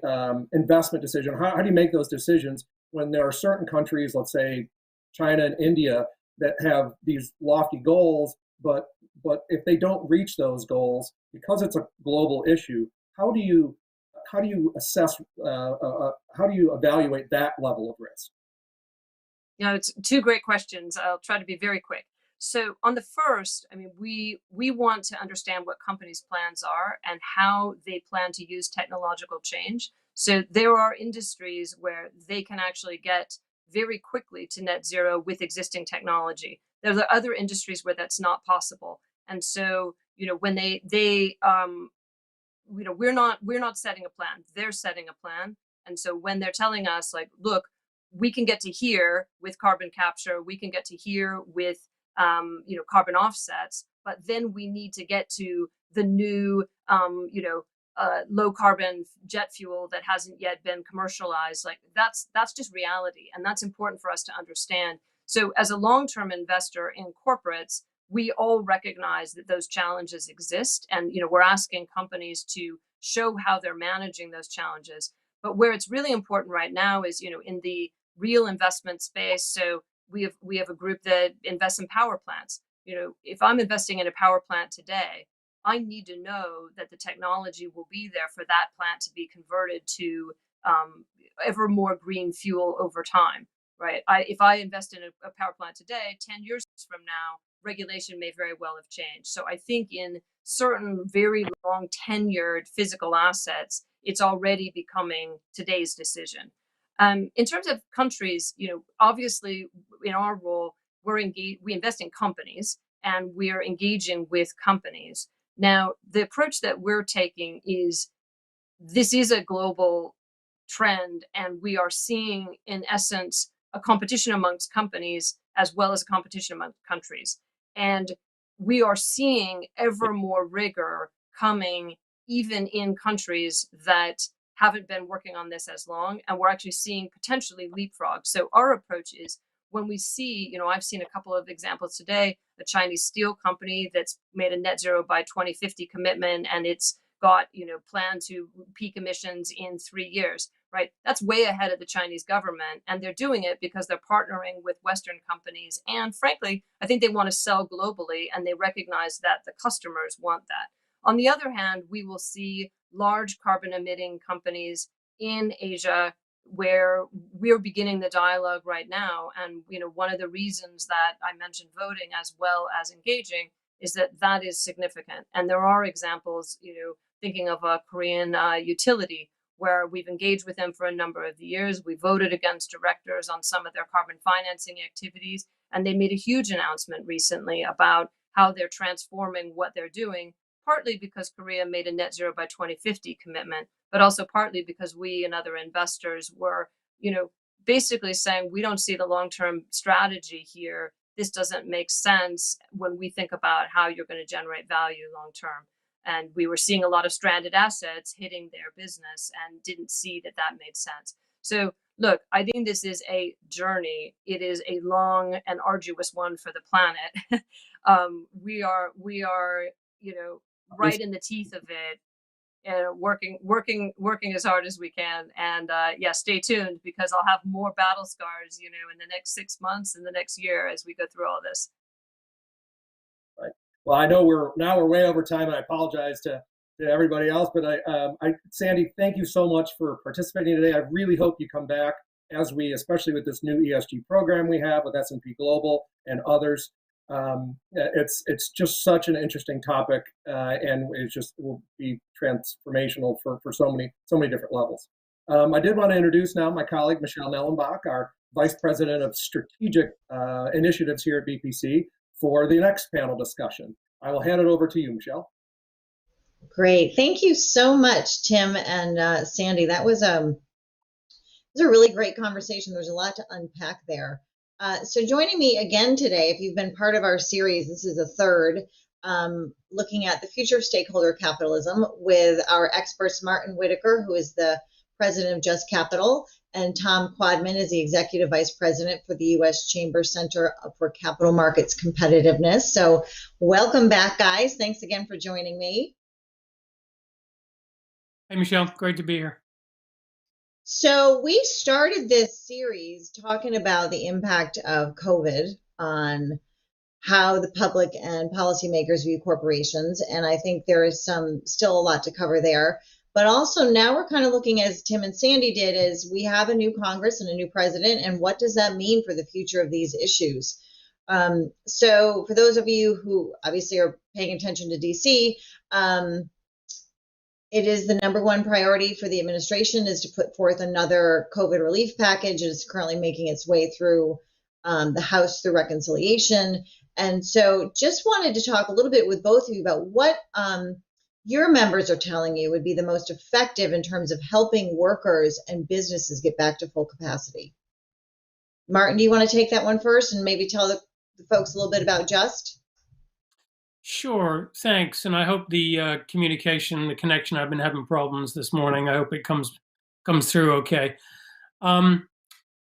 investment decision? How do you make those decisions when there are certain countries, let's say China and India, that have these lofty goals, but if they don't reach those goals, because it's a global issue, how do you assess, how do you evaluate that level of risk? It's two great questions. I'll try to be very quick. So on the first, we want to understand what companies' plans are and how they plan to use technological change. So there are industries where they can actually get very quickly to net zero with existing technology. There are other industries where that's not possible. And so, when we're not setting a plan, they're setting a plan. And so when they're telling us, like, look, we can get to here with carbon capture, we can get to here with carbon offsets, but then we need to get to the new low carbon jet fuel that hasn't yet been commercialized. Like that's just reality, and that's important for us to understand. So as a long-term investor in corporates, we all recognize that those challenges exist, and we're asking companies to show how they're managing those challenges. But where it's really important right now is in the real investment space. So we have a group that invests in power plants. If I'm investing in a power plant today, I need to know that the technology will be there for that plant to be converted to ever more green fuel over time, right? If I invest in a power plant today, 10 years from now, regulation may very well have changed. So I think in certain very long tenured physical assets, it's already becoming today's decision. In terms of countries, obviously in our role, we invest in companies and we're engaging with companies. Now, the approach that we're taking is this is a global trend, and we are seeing, in essence, a competition amongst companies as well as a competition among countries. And we are seeing ever more rigor coming, even in countries that haven't been working on this as long, and we're actually seeing potentially leapfrog. So our approach is when we see, I've seen a couple of examples today, a Chinese steel company that's made a net zero by 2050 commitment, and it's got, plan to peak emissions in 3 years, right? That's way ahead of the Chinese government. And they're doing it because they're partnering with Western companies. And frankly, I think they want to sell globally, and they recognize that the customers want that. On the other hand, we will see large carbon emitting companies in Asia where we're beginning the dialogue right now. And, one of the reasons that I mentioned voting as well as engaging is that is significant. And there are examples, thinking of a Korean utility where we've engaged with them for a number of years. We voted against directors on some of their carbon financing activities, and they made a huge announcement recently about how they're transforming what they're doing, partly because Korea made a net zero by 2050 commitment, but also partly because we and other investors were, basically saying, we don't see the long-term strategy here. This doesn't make sense when we think about how you're going to generate value long-term. And we were seeing a lot of stranded assets hitting their business and didn't see that made sense. So look, I think this is a journey. It is a long and arduous one for the planet. We are, right in the teeth of it, and working as hard as we can. And stay tuned, because I'll have more battle scars, in the next 6 months and the next year as we go through all this. Right. Well, I know we're way over time, and I apologize to everybody else. But Sandy, thank you so much for participating today. I really hope you come back especially with this new ESG program we have with S&P Global and others. It's just such an interesting topic, and will be transformational for so many different levels. I did want to introduce now my colleague Michelle Nellenbach, our Vice President of Strategic Initiatives here at BPC, for the next panel discussion. I will hand it over to you, Michelle. Great. Thank you so much, Tim and Sandy. That was a really great conversation. There's a lot to unpack there. So joining me again today, if you've been part of our series, this is a third, looking at the future of stakeholder capitalism with our experts, Martin Whitaker, who is the president of Just Capital, and Tom Quadman is the executive vice president for the U.S. Chamber Center for Capital Markets Competitiveness. So welcome back, guys. Thanks again for joining me. Hey, Michelle. Great to be here. So we started this series talking about the impact of COVID on how the public and policymakers view corporations. And I think there is still a lot to cover there. But also now we're kind of looking, as Tim and Sandy did, is we have a new Congress and a new president, and what does that mean for the future of these issues? So for those of you who obviously are paying attention to DC, it is the number one priority for the administration is to put forth another COVID relief package. It's currently making its way through the House through reconciliation. And so just wanted to talk a little bit with both of you about what your members are telling you would be the most effective in terms of helping workers and businesses get back to full capacity. Martin, do you want to take that one first and maybe tell the folks a little bit about Just? Sure, thanks. And I hope the communication, the connection, I've been having problems this morning. I hope it comes through okay.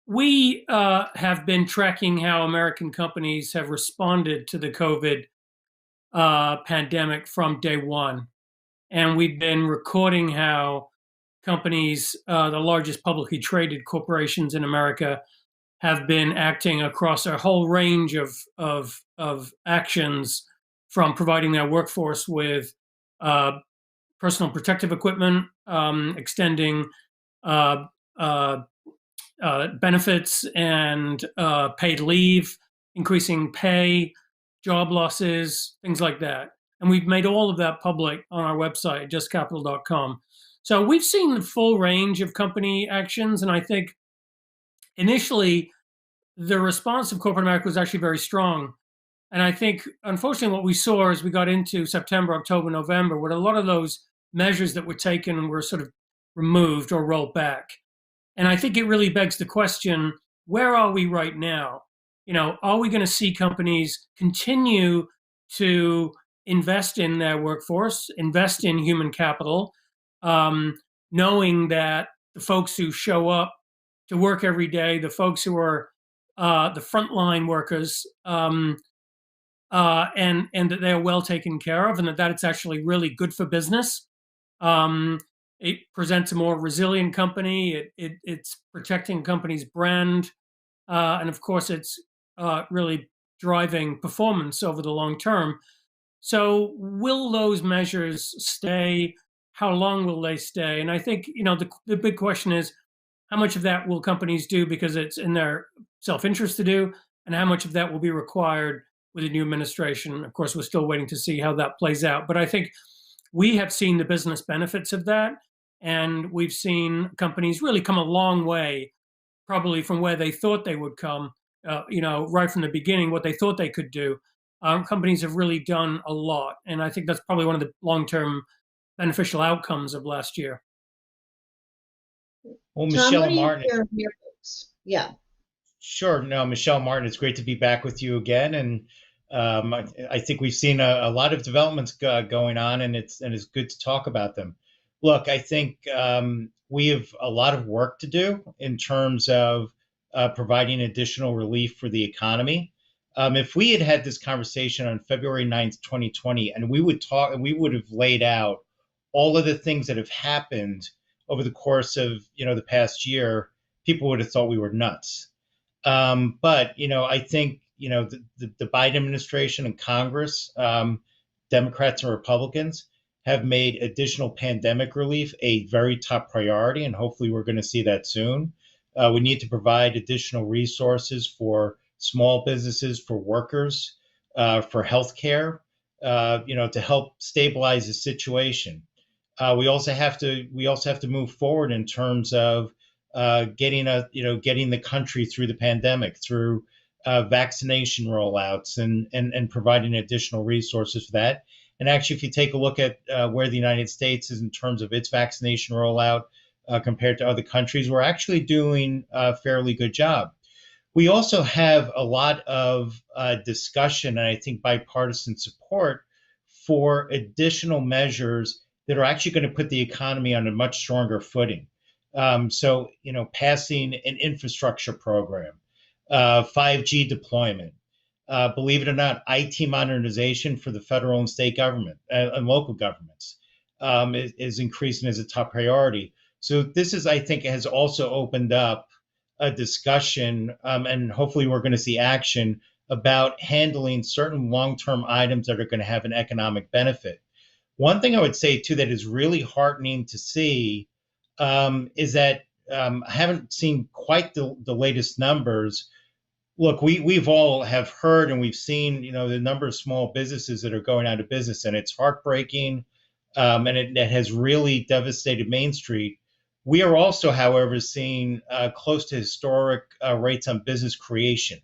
We have been tracking how American companies have responded to the COVID pandemic from day one. And we've been recording how companies, the largest publicly traded corporations in America, have been acting across a whole range of actions, from providing their workforce with personal protective equipment, extending uh, uh, benefits and paid leave, increasing pay, job losses, things like that. And we've made all of that public on our website, justcapital.com. So we've seen the full range of company actions. And I think initially the response of corporate America was actually very strong. And I think, unfortunately, what we saw as we got into September, October, November, were a lot of those measures that were taken were sort of removed or rolled back. And I think it really begs the question, where are we right now? Are we going to see companies continue to invest in their workforce, invest in human capital, knowing that the folks who show up to work every day, the folks who are the frontline workers, and that they are well taken care of, and that it's actually really good for business. It presents a more resilient company. It's protecting a company's brand, and of course, it's really driving performance over the long term. So, will those measures stay? How long will they stay? And I think the big question is, how much of that will companies do because it's in their self-interest to do, and how much of that will be required with a new administration? Of course, we're still waiting to see how that plays out. But I think we have seen the business benefits of that, and we've seen companies really come a long way, probably from where they thought they would come. Right from the beginning, what they thought they could do. Companies have really done a lot, and I think that's probably one of the long-term beneficial outcomes of last year. Well, Tom, Michelle what do you Martin. hear from your folks? Yeah. Sure. No, Michelle Martin, it's great to be back with you again. And I think we've seen a lot of developments going on, and it's good to talk about them. Look, I think we have a lot of work to do in terms of providing additional relief for the economy. If we had had this conversation on February 9th, 2020, and we would have laid out all of the things that have happened over the course of the past year, people would have thought we were nuts. But I think the Biden administration and Congress, Democrats and Republicans, have made additional pandemic relief a very top priority, and hopefully we're going to see that soon. We need to provide additional resources for small businesses, for workers, for healthcare, to help stabilize the situation. We also have to move forward in terms of getting the country through the pandemic, through vaccination rollouts, and providing additional resources for that. And actually, if you take a look at where the United States is in terms of its vaccination rollout compared to other countries, we're actually doing a fairly good job. We also have a lot of discussion and I think bipartisan support for additional measures that are actually going to put the economy on a much stronger footing. So, passing an infrastructure program, 5G deployment, believe it or not, IT modernization for the federal and state government and local governments is increasing as a top priority. So this I think, has also opened up a discussion, and hopefully we're going to see action about handling certain long-term items that are going to have an economic benefit. One thing I would say, too, that is really heartening to see is that I haven't seen quite the latest numbers. Look, we've all have heard and we've seen, the number of small businesses that are going out of business, and it's heartbreaking, and it has really devastated Main Street. We are also, however, seeing close to historic rates on business creation.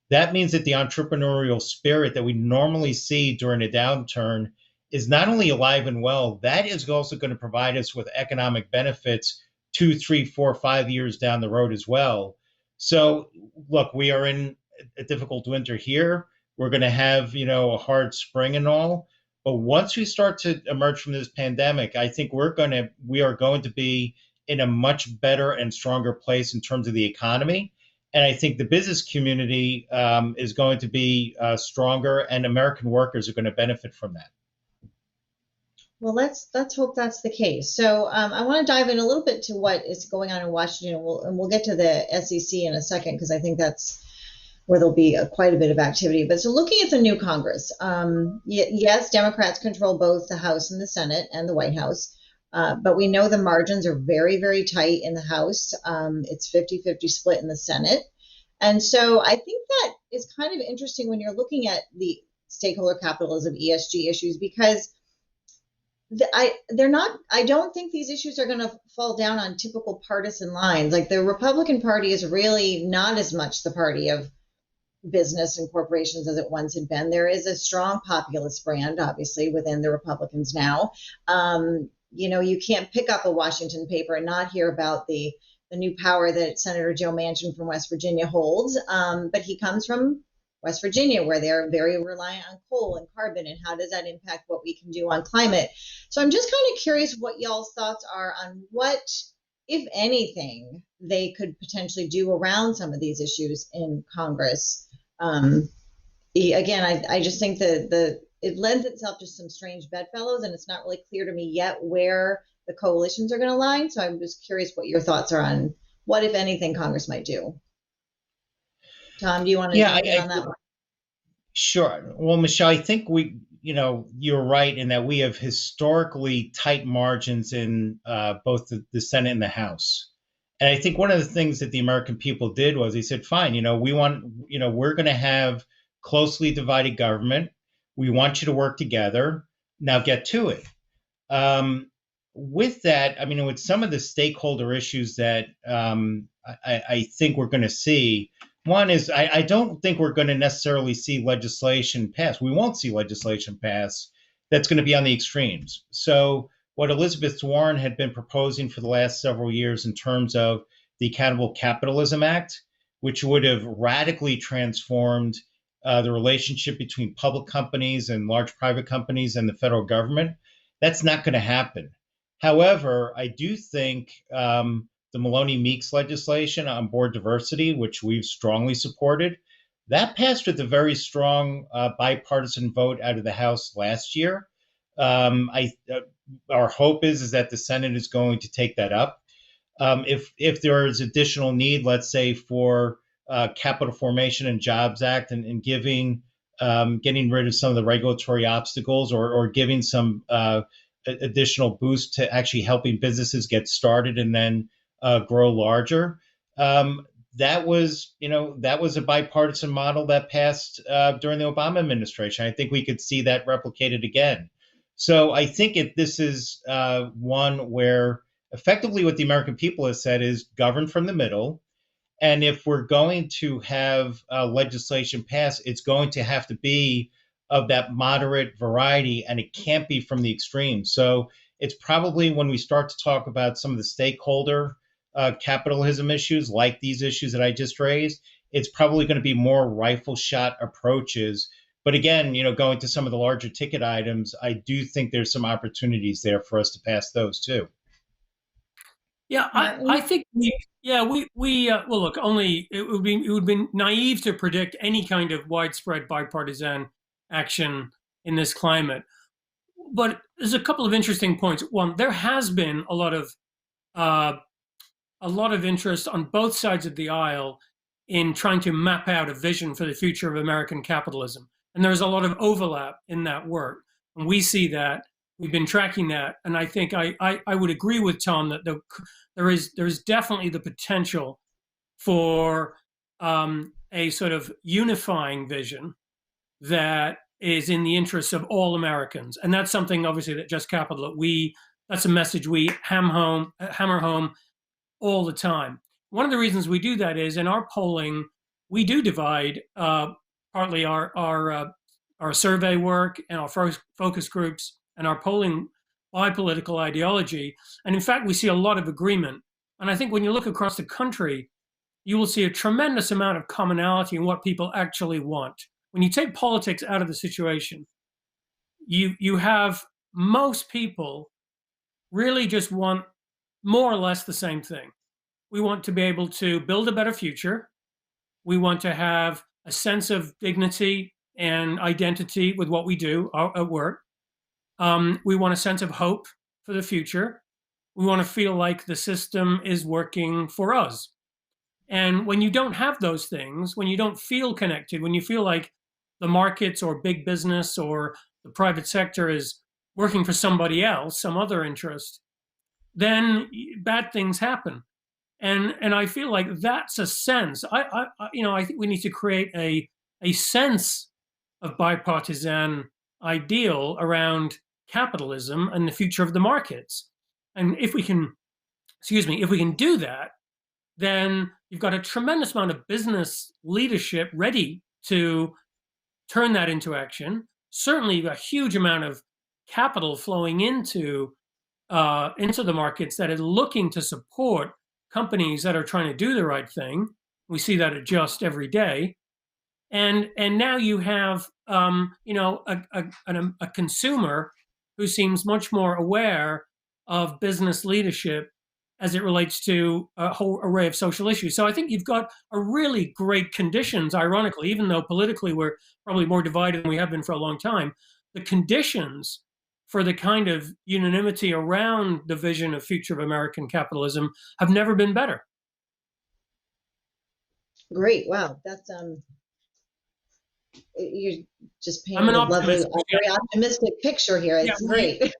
That means that the entrepreneurial spirit that we normally see during a downturn is not only alive and well, that is also going to provide us with economic benefits 2, 3, 4, 5 years down the road as well. So, look, we are in a difficult winter here. We're going to have, a hard spring and all. But once we start to emerge from this pandemic, I think we are going to be in a much better and stronger place in terms of the economy. And I think the business community is going to be stronger, and American workers are going to benefit from that. Well, let's hope that's the case. So I want to dive in a little bit to what is going on in Washington, and we'll get to the SEC in a second, because I think that's where there'll be quite a bit of activity. But so looking at the new Congress, yes, Democrats control both the House and the Senate and the White House. But we know the margins are very, very tight in the House. It's 50-50 split in the Senate. And so I think that is kind of interesting when you're looking at the stakeholder capitalism, ESG issues, because they're not, I don't think these issues are going to fall down on typical partisan lines. Like the Republican Party is really not as much the party of business and corporations as it once had been. There is a strong populist brand, obviously, within the Republicans now. You can't pick up a Washington paper and not hear about the new power that Senator Joe Manchin from West Virginia holds. But he comes from West Virginia, where they're very reliant on coal and carbon, and how does that impact what we can do on climate? So I'm just kind of curious what y'all's thoughts are on what, if anything, they could potentially do around some of these issues in Congress. Again, I just think that it lends itself to some strange bedfellows, and it's not really clear to me yet where the coalitions are going to lie. So I'm just curious what your thoughts are on what, if anything, Congress might do. Tom, do you want to jump in on that one? Sure. Well, Michelle, I think you're right in that we have historically tight margins in both the Senate and the House. And I think one of the things that the American people did was they said, fine, we're going to have closely divided government. We want you to work together. Now get to it. With that, with some of the stakeholder issues that I think we're going to see, one is I don't think we're going to necessarily see legislation pass. We won't see legislation pass that's going to be on the extremes. So what Elizabeth Warren had been proposing for the last several years in terms of the Accountable Capitalism Act, which would have radically transformed the relationship between public companies and large private companies and the federal government, that's not going to happen. However, I do think the Maloney-Meeks legislation on board diversity, which we've strongly supported, that passed with a very strong bipartisan vote out of the House last year. Our hope is that the Senate is going to take that up. If there is additional need, let's say for Capital Formation and Jobs Act and getting rid of some of the regulatory obstacles or giving some additional boost to actually helping businesses get started and then grow larger. That was a bipartisan model that passed during the Obama administration. I think we could see that replicated again. So I think this is one where effectively what the American people has said is govern from the middle. And if we're going to have legislation pass, it's going to have to be of that moderate variety, and it can't be from the extremes. So it's probably when we start to talk about some of the stakeholder capitalism issues, like these issues that I just raised, it's probably going to be more rifle shot approaches. But again, going to some of the larger ticket items, I do think there's some opportunities there for us to pass those too. Yeah, I think well, look, it would be naive to predict any kind of widespread bipartisan action in this climate. But there's a couple of interesting points. One, there has been a lot of interest on both sides of the aisle in trying to map out a vision for the future of American capitalism. And there's a lot of overlap in that work. And we see that. We've been tracking that. And I think I would agree with Tom that there's definitely the potential for a sort of unifying vision that is in the interests of all Americans. And that's something, obviously, that Just Capital, that's a message we hammer home all the time. One of the reasons we do that is in our polling, we do divide partly our survey work and our focus groups and our polling by political ideology. And in fact, we see a lot of agreement. And I think when you look across the country, you will see a tremendous amount of commonality in what people actually want. When you take politics out of the situation, you have most people really just want more or less the same thing. We want to be able to build a better future. We want to have a sense of dignity and identity with what we do at work. We want a sense of hope for the future. We want to feel like the system is working for us. And when you don't have those things, when you don't feel connected, when you feel like the markets or big business or the private sector is working for somebody else, some other interest, then bad things happen. And I feel like that's a sense. I think we need to create a sense of bipartisan ideal around capitalism and the future of the markets. And if we can, if we can do that, then you've got a tremendous amount of business leadership ready to turn that into action. Certainly a huge amount of capital flowing into the markets that are looking to support companies that are trying to do the right thing. We see that adjust every day. And now you have a consumer who seems much more aware of business leadership as it relates to a whole array of social issues. So I think you've got a really great conditions, ironically, even though politically we're probably more divided than we have been for a long time, the conditions for the kind of unanimity around the vision of future of American capitalism have never been better. Great. Wow. That's you're just painting a lovely, very optimistic picture here. It's great.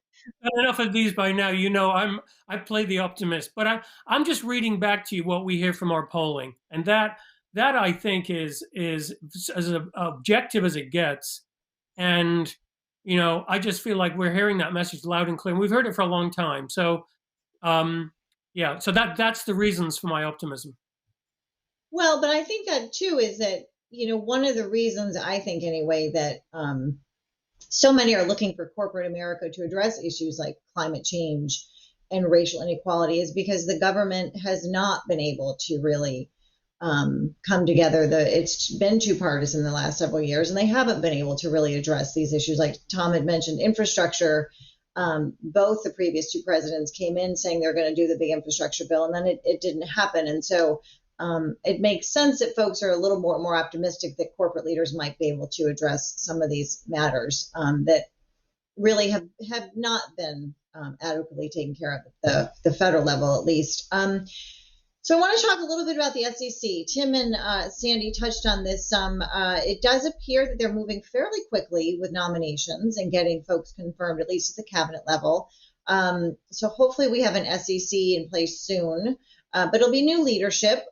Enough of these by now. I play the optimist, but I'm just reading back to you what we hear from our polling, and that I think is as objective as it gets. And I just feel like we're hearing that message loud and clear. And we've heard it for a long time. So, so that's the reasons for my optimism. Well, but I think that too is that one of the reasons, I think anyway, that so many are looking for corporate America to address issues like climate change and racial inequality is because the government has not been able to really come together. It's been too partisan the last several years, and they haven't been able to really address these issues. Like Tom had mentioned, infrastructure. Both the previous two presidents came in saying they're going to do the big infrastructure bill, and then it didn't happen. And so it makes sense that folks are a little more optimistic that corporate leaders might be able to address some of these matters that really have not been adequately taken care of at the federal level, at least. So I want to talk a little bit about the SEC. Tim and Sandy touched on this some. It does appear that they're moving fairly quickly with nominations and getting folks confirmed, at least at the cabinet level. So hopefully we have an SEC in place soon. But it'll be new leadership.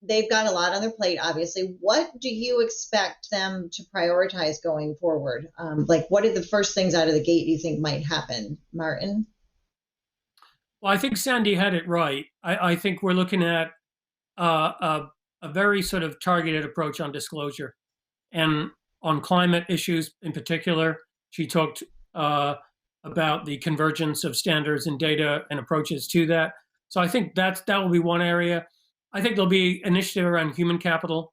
They've got a lot on their plate, obviously. What do you expect them to prioritize going forward? What are the first things out of the gate you think might happen, Martin? Well, I think Sandy had it right. I think we're looking at a very sort of targeted approach on disclosure. And on climate issues in particular, she talked about the convergence of standards and data and approaches to that. So I think that will be one area. I think there'll be initiative around human capital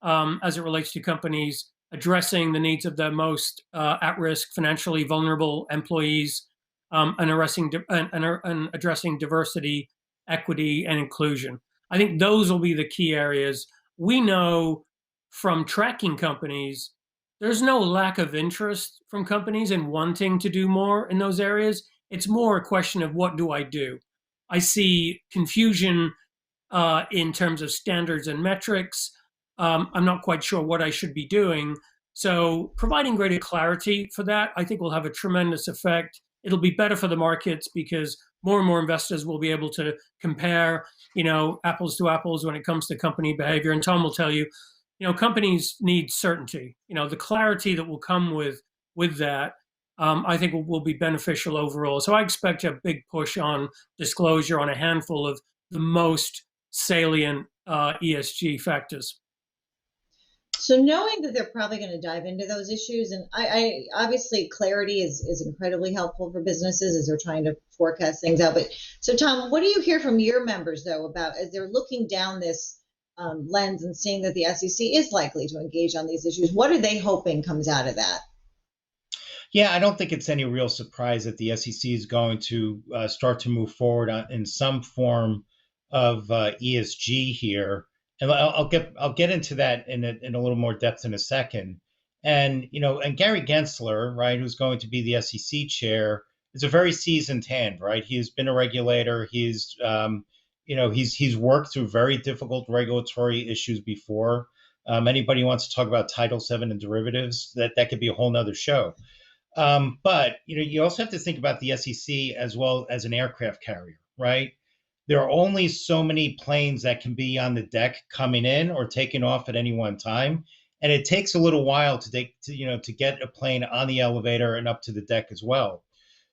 as it relates to companies addressing the needs of the most at-risk, financially vulnerable employees and addressing diversity, equity, and inclusion. I think those will be the key areas. We know from tracking companies, there's no lack of interest from companies in wanting to do more in those areas. It's more a question of what do I do? I see confusion in terms of standards and metrics. I'm not quite sure what I should be doing. So providing greater clarity for that, I think will have a tremendous effect. It'll be better for the markets because more and more investors will be able to compare, apples to apples when it comes to company behavior. And Tom will tell you, companies need certainty. The clarity that will come with that, I think will be beneficial overall. So I expect a big push on disclosure on a handful of the most salient ESG factors. So knowing that they're probably going to dive into those issues, and I obviously clarity is incredibly helpful for businesses as they're trying to forecast things out. But so Tom, what do you hear from your members though about as they're looking down this lens and seeing that the SEC is likely to engage on these issues? What are they hoping comes out of that? Yeah, I don't think it's any real surprise that the SEC is going to start to move forward in some form of ESG here, and I'll get into that in a little more depth in a second. And and Gary Gensler, right, who's going to be the SEC chair, is a very seasoned hand, right? He's been a regulator. He's he's worked through very difficult regulatory issues before. Anybody who wants to talk about Title VII and derivatives, that could be a whole nother show. But you also have to think about the SEC as well as an aircraft carrier, right? There are only so many planes that can be on the deck coming in or taking off at any one time, and it takes a little while to get a plane on the elevator and up to the deck as well.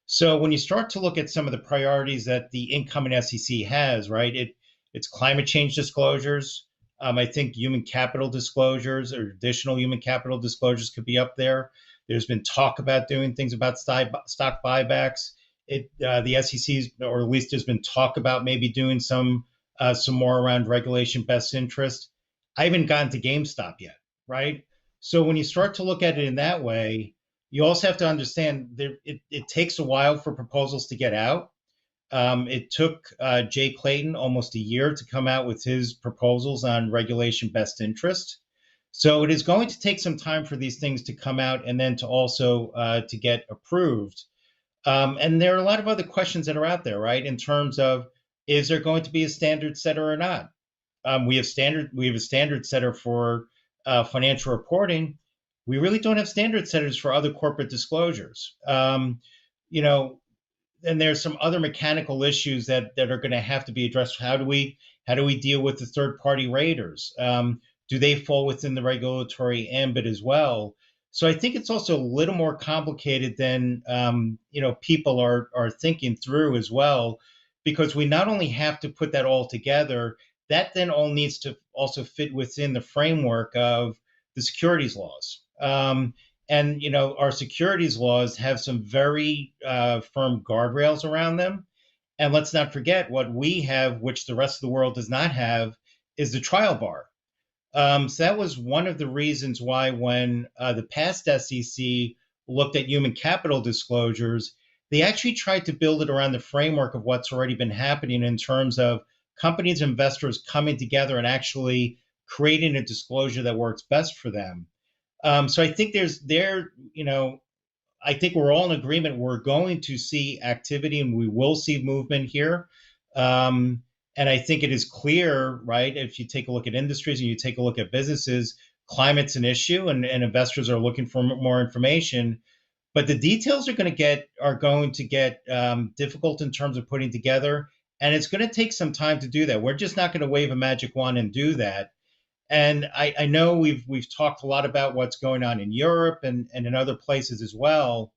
So when you start to look at some of the priorities that the incoming SEC has, right, it's climate change disclosures. I think human capital disclosures or additional human capital disclosures could be up there. There's been talk about doing things about stock buybacks. The SEC's, or at least there's been talk about maybe doing some more around regulation best interest. I haven't gotten to GameStop yet, right? So when you start to look at it in that way, you also have to understand it takes a while for proposals to get out. It took Jay Clayton almost a year to come out with his proposals on regulation best interest. So it is going to take some time for these things to come out and then to also to get approved. And there are a lot of other questions that are out there, right? In terms of, is there going to be a standard setter or not? We have a standard setter for financial reporting. We really don't have standard setters for other corporate disclosures. And there's some other mechanical issues that are going to have to be addressed. How do we deal with the third party raters? Do they fall within the regulatory ambit as well? So I think it's also a little more complicated than people are thinking through as well, because we not only have to put that all together, that then all needs to also fit within the framework of the securities laws. And our securities laws have some very firm guardrails around them. And let's not forget what we have, which the rest of the world does not have, is the trial bar. So that was one of the reasons why when the past SEC looked at human capital disclosures, they actually tried to build it around the framework of what's already been happening in terms of companies and investors coming together and actually creating a disclosure that works best for them. So I think I think we're all in agreement. We're going to see activity and we will see movement here. And I think it is clear, right? If you take a look at industries and you take a look at businesses, climate's an issue and investors are looking for more information. But the details are going to get difficult in terms of putting together. And it's going to take some time to do that. We're just not going to wave a magic wand and do that. And I know we've talked a lot about what's going on in Europe and in other places as well.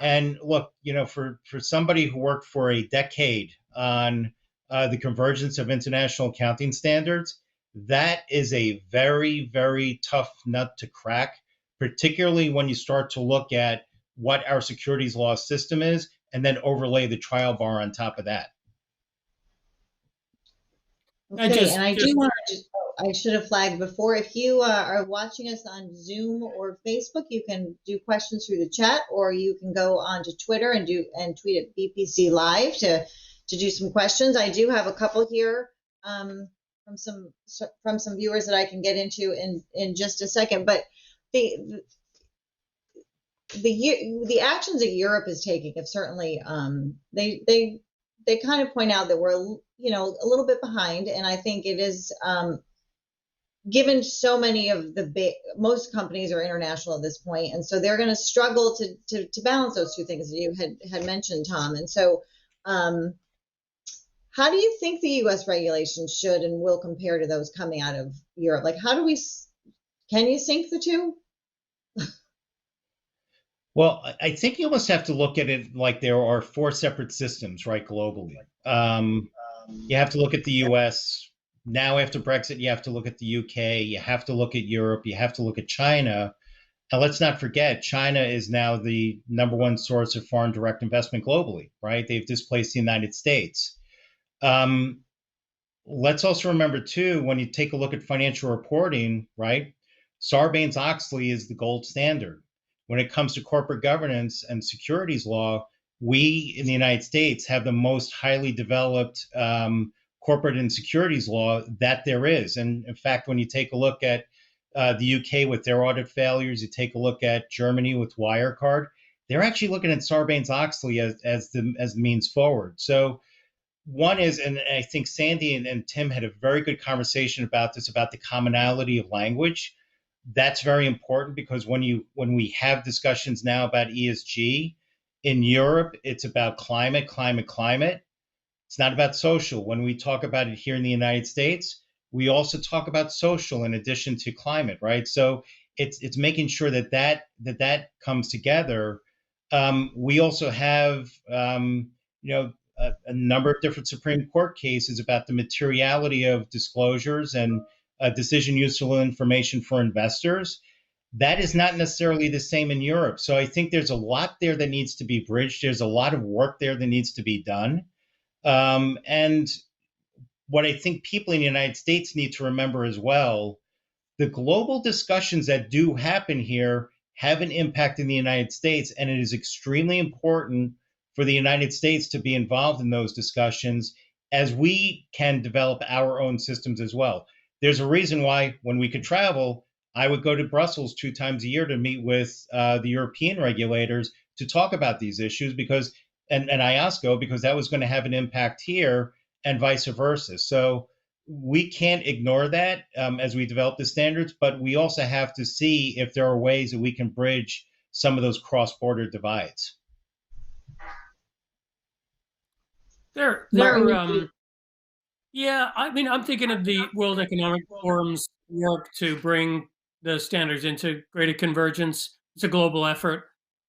And look, for somebody who worked for a decade on the convergence of international accounting standards, that is a very, very tough nut to crack, particularly when you start to look at what our securities law system is and then overlay the trial bar on top of that. Okay, and I do want to I should have flagged before. If you are watching us on Zoom or Facebook, you can do questions through the chat, or you can go onto Twitter and tweet at BPC Live to do some questions. I do have a couple here from some viewers that I can get into in just a second. But the actions that Europe is taking have certainly they kind of point out that we're a little bit behind, and I think it is. Given so many of most companies are international at this point, and so they're going to struggle to balance those two things that you had mentioned, Tom. And so, how do you think the U.S. regulations should and will compare to those coming out of Europe? Like, can you sync the two? Well, I think you almost have to look at it like there are four separate systems, right, globally. You have to look at the U.S. Now, after Brexit, you have to look at the UK, you have to look at Europe, you have to look at China. And let's not forget, China is now the number one source of foreign direct investment globally, right? They've displaced the United States. Let's also remember, too, when you take a look at financial reporting, right? Sarbanes-Oxley is the gold standard. When it comes to corporate governance and securities law, we in the United States have the most highly developed corporate and securities law that there is. And in fact, when you take a look at the UK with their audit failures, you take a look at Germany with Wirecard, they're actually looking at Sarbanes-Oxley as the means forward. So one is, and I think Sandy and Tim had a very good conversation about this, about the commonality of language. That's very important because when we have discussions now about ESG in Europe, it's about climate, climate, climate. It's not about social. When we talk about it here in the United States, we also talk about social in addition to climate, right? So it's making sure that comes together. We also have a number of different Supreme Court cases about the materiality of disclosures and decision useful information for investors. That is not necessarily the same in Europe. So I think there's a lot there that needs to be bridged. There's a lot of work there that needs to be done. And what I think people in the United States need to remember as well, the global discussions that do happen here have an impact in the United States, and it is extremely important for the United States to be involved in those discussions as we can develop our own systems as well. There's a reason why when we could travel, I would go to Brussels 2 times a year to meet with the European regulators to talk about these issues and IOSCO, because that was going to have an impact here and vice versa. So we can't ignore that as we develop the standards, but we also have to see if there are ways that we can bridge some of those cross-border divides. Yeah, I mean, I'm thinking of the World Economic Forum's work to bring the standards into greater convergence. It's a global effort.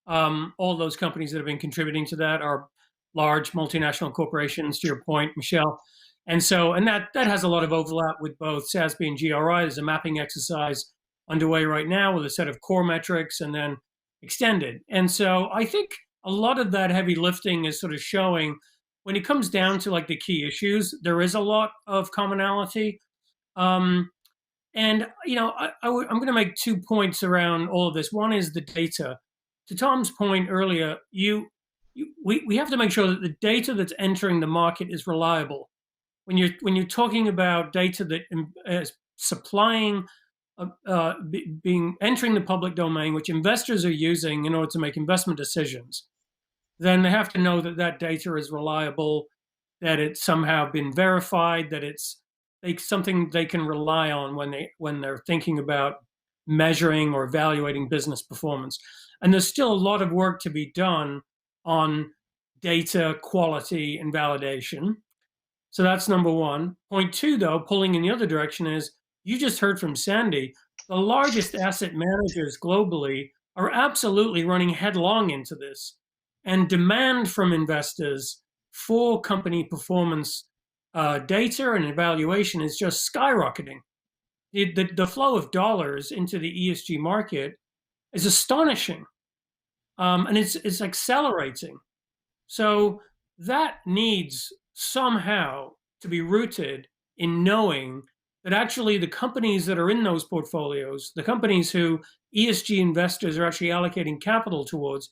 All those companies that have been contributing to that are large multinational corporations, to your point, Michelle. And that has a lot of overlap with both SASB and GRI. There's a mapping exercise underway right now with a set of core metrics and then extended. And so I think a lot of that heavy lifting is sort of showing when it comes down to like the key issues, there is a lot of commonality. And, I'm going to make 2 points around all of this. One is the data. To Tom's point earlier, we have to make sure that the data that's entering the market is reliable. When you're talking about data that is supplying, entering the public domain, which investors are using in order to make investment decisions, then they have to know that that data is reliable, that it's somehow been verified, that it's something they can rely on when they're thinking about measuring or evaluating business performance. And there's still a lot of work to be done on data quality and validation. So that's number one. Point two, though, pulling in the other direction is, you just heard from Sandy, the largest asset managers globally are absolutely running headlong into this. And demand from investors for company performance data and evaluation is just skyrocketing. The flow of dollars into the ESG market is astonishing. And it's accelerating. So that needs somehow to be rooted in knowing that actually the companies that are in those portfolios, the companies who ESG investors are actually allocating capital towards,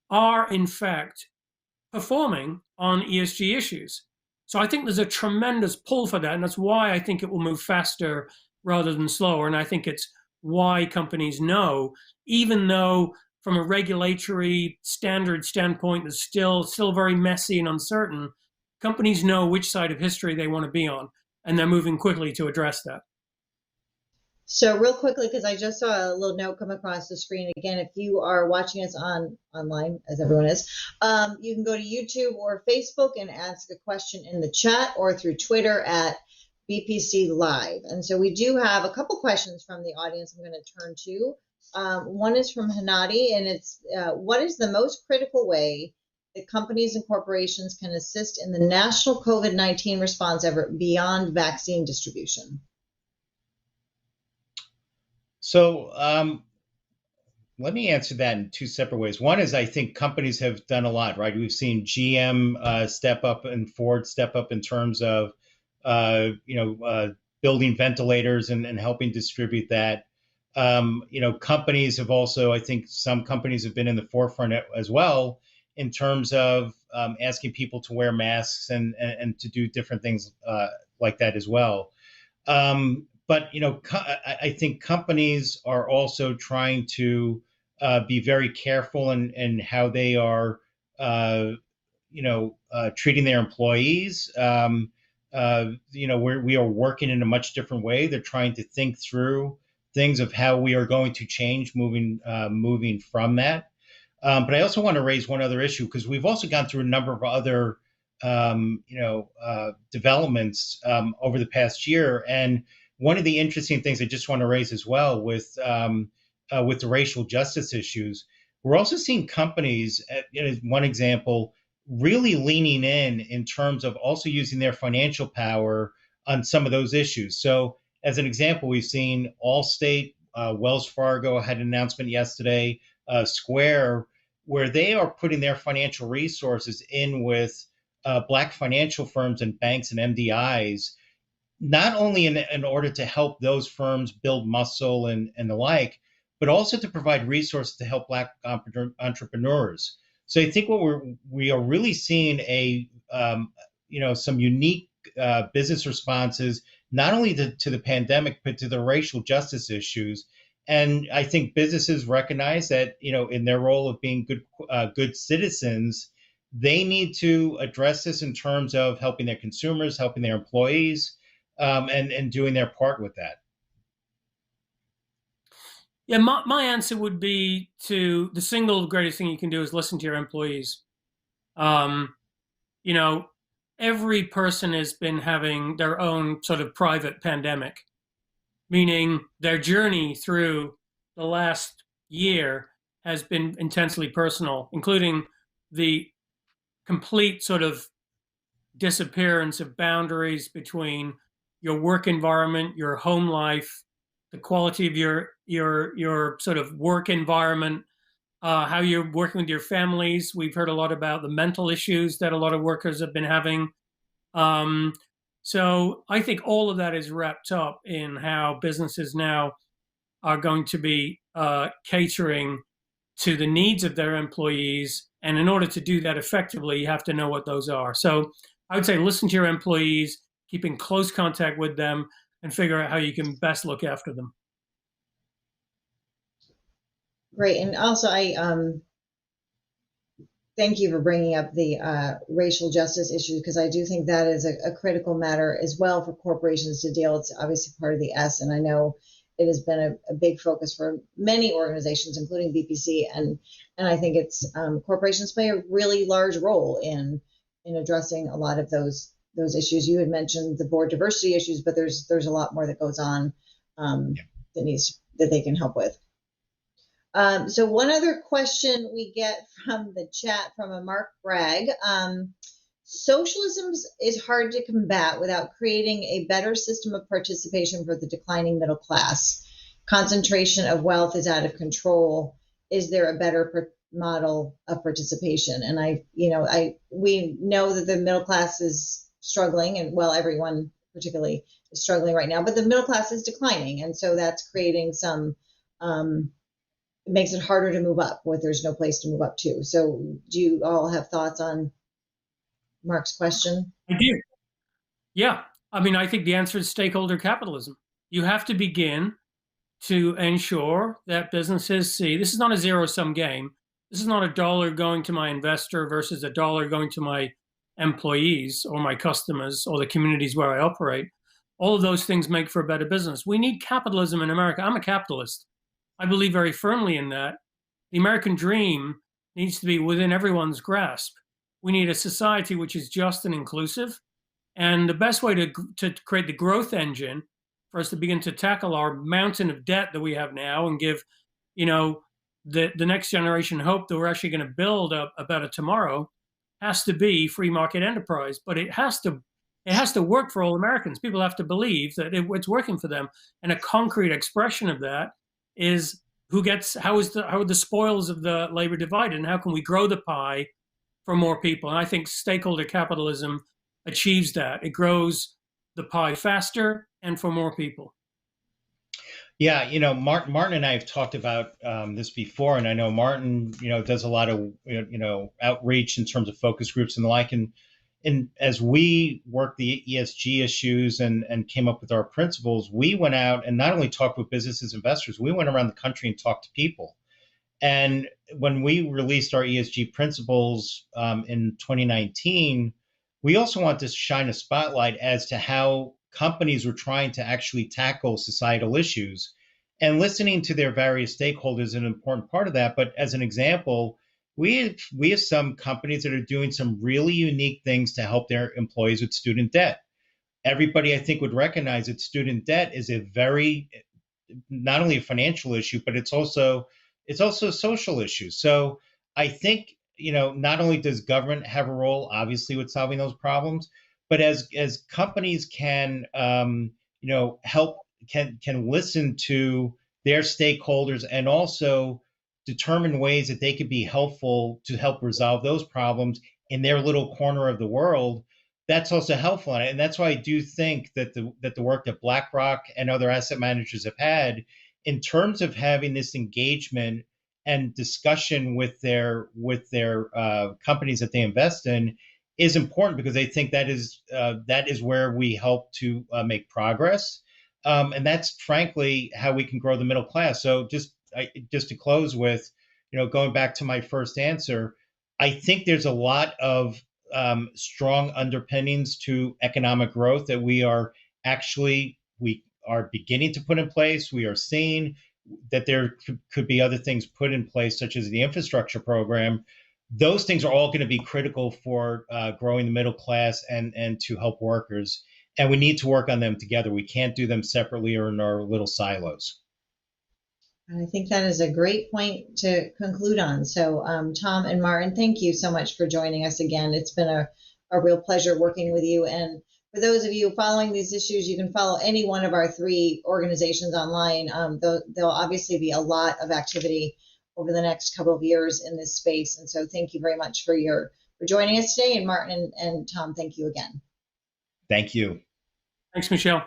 are in fact performing on ESG issues. So I think there's a tremendous pull for that, and that's why I think it will move faster rather than slower. And I think it's why companies know, even though from a regulatory standard standpoint is still very messy and uncertain, companies know which side of history they want to be on, and they're moving quickly to address that. So real quickly, because I just saw a little note come across the screen. Again, if you are watching us online, as everyone is, you can go to YouTube or Facebook and ask a question in the chat, or through Twitter at BPC Live. And so we do have a couple questions from the audience I'm going to turn to. One is from Hanadi, and it's, what is the most critical way that companies and corporations can assist in the national COVID-19 response effort beyond vaccine distribution? So let me answer that in 2 separate ways. One is, I think companies have done a lot, right? We've seen GM step up and Ford step up in terms of, building ventilators and helping distribute that. Companies have also, I think some companies have been in the forefront as well in terms of asking people to wear masks and to do different things like that as well. But I think companies are also trying to be very careful in how they are, treating their employees. We are working in a much different way. They're trying to think through things of how we are going to change moving from that. But I also want to raise one other issue, because we've also gone through a number of other developments over the past year. And one of the interesting things I just want to raise as well with the racial justice issues, we're also seeing companies, one example, really leaning in terms of also using their financial power on some of those issues. So as an example, we've seen Allstate, Wells Fargo had an announcement yesterday, Square, where they are putting their financial resources in with Black financial firms and banks and MDIs, not only in order to help those firms build muscle and the like, but also to provide resources to help Black entrepreneurs. So I think we are really seeing some unique business responses, not only to the pandemic, but to the racial justice issues. And I think businesses recognize that, in their role of being good citizens, they need to address this in terms of helping their consumers, helping their employees, and doing their part with that. Yeah, my answer would be to the single greatest thing you can do is listen to your employees. Every person has been having their own sort of private pandemic, meaning their journey through the last year has been intensely personal, including the complete sort of disappearance of boundaries between your work environment, your home life, the quality of your sort of work environment, how you're working with your families. We've heard a lot about the mental issues that a lot of workers have been having. So I think all of that is wrapped up in how businesses now are going to be catering to the needs of their employees. And in order to do that effectively, you have to know what those are. So I would say listen to your employees, keep in close contact with them, and figure out how you can best look after them. Great. And also, I thank you for bringing up the racial justice issue, because I do think that is a critical matter as well for corporations to deal. It's obviously part of the S, and I know it has been a big focus for many organizations, including BPC, and I think it's corporations play a really large role in addressing a lot of those issues. You had mentioned the board diversity issues, but there's a lot more that goes on that they can help with. So one other question we get from the chat from a Mark Bragg. Socialism is hard to combat without creating a better system of participation for the declining middle class. Concentration of wealth is out of control. Is there a better model of participation? And we know that the middle class is struggling, and everyone particularly is struggling right now, but the middle class is declining. And so that's creating some, it makes it harder to move up when there's no place to move up to. So do you all have thoughts on Mark's question? I do. Yeah. I mean, I think the answer is stakeholder capitalism. You have to begin to ensure that businesses see this is not a zero-sum game. This is not a dollar going to my investor versus a dollar going to my employees or my customers or the communities where I operate. All of those things make for a better business. We need capitalism in America. I'm a capitalist. I believe very firmly in that. The American dream needs to be within everyone's grasp. We need a society which is just and inclusive. And the best way to create the growth engine for us to begin to tackle our mountain of debt that we have now and give, the next generation hope that we're actually going to build a better tomorrow has to be free market enterprise. But it has to work for all Americans. People have to believe that it's working for them. And a concrete expression of that is how are the spoils of the labor divided, and how can we grow the pie for more people? And I think stakeholder capitalism achieves that. It grows the pie faster and for more people. Yeah, Martin and I have talked about this before, and I know Martin, does a lot of, outreach in terms of focus groups and the like. And as we worked the ESG issues and came up with our principles, we went out and not only talked with businesses, investors, we went around the country and talked to people. And when we released our ESG principles in 2019, we also want to shine a spotlight as to how companies were trying to actually tackle societal issues. And listening to their various stakeholders is an important part of that. But as an example, we have some companies that are doing some really unique things to help their employees with student debt. Everybody, I think, would recognize that student debt is a very, not only a financial issue, but it's also a social issue. So I think, not only does government have a role, obviously, with solving those problems, but as companies can, help, can listen to their stakeholders and also determine ways that they could be helpful to help resolve those problems in their little corner of the world. That's also helpful, and that's why I do think that the work that BlackRock and other asset managers have had in terms of having this engagement and discussion with their companies that they invest in is important, because they think that is where we help to make progress, and that's frankly how we can grow the middle class. So just to close with, going back to my first answer, I think there's a lot of strong underpinnings to economic growth that we are beginning to put in place. We are seeing that there could be other things put in place, such as the infrastructure program. Those things are all going to be critical for growing the middle class and to help workers. And we need to work on them together. We can't do them separately or in our little silos. I think that is a great point to conclude on. So, Tom and Martin, thank you so much for joining us again. It's been a real pleasure working with you. And for those of you following these issues, you can follow any one of our 3 organizations online. There'll obviously be a lot of activity over the next couple of years in this space. And so thank you very much for joining us today. And Martin and Tom, thank you again. Thank you. Thanks, Michelle.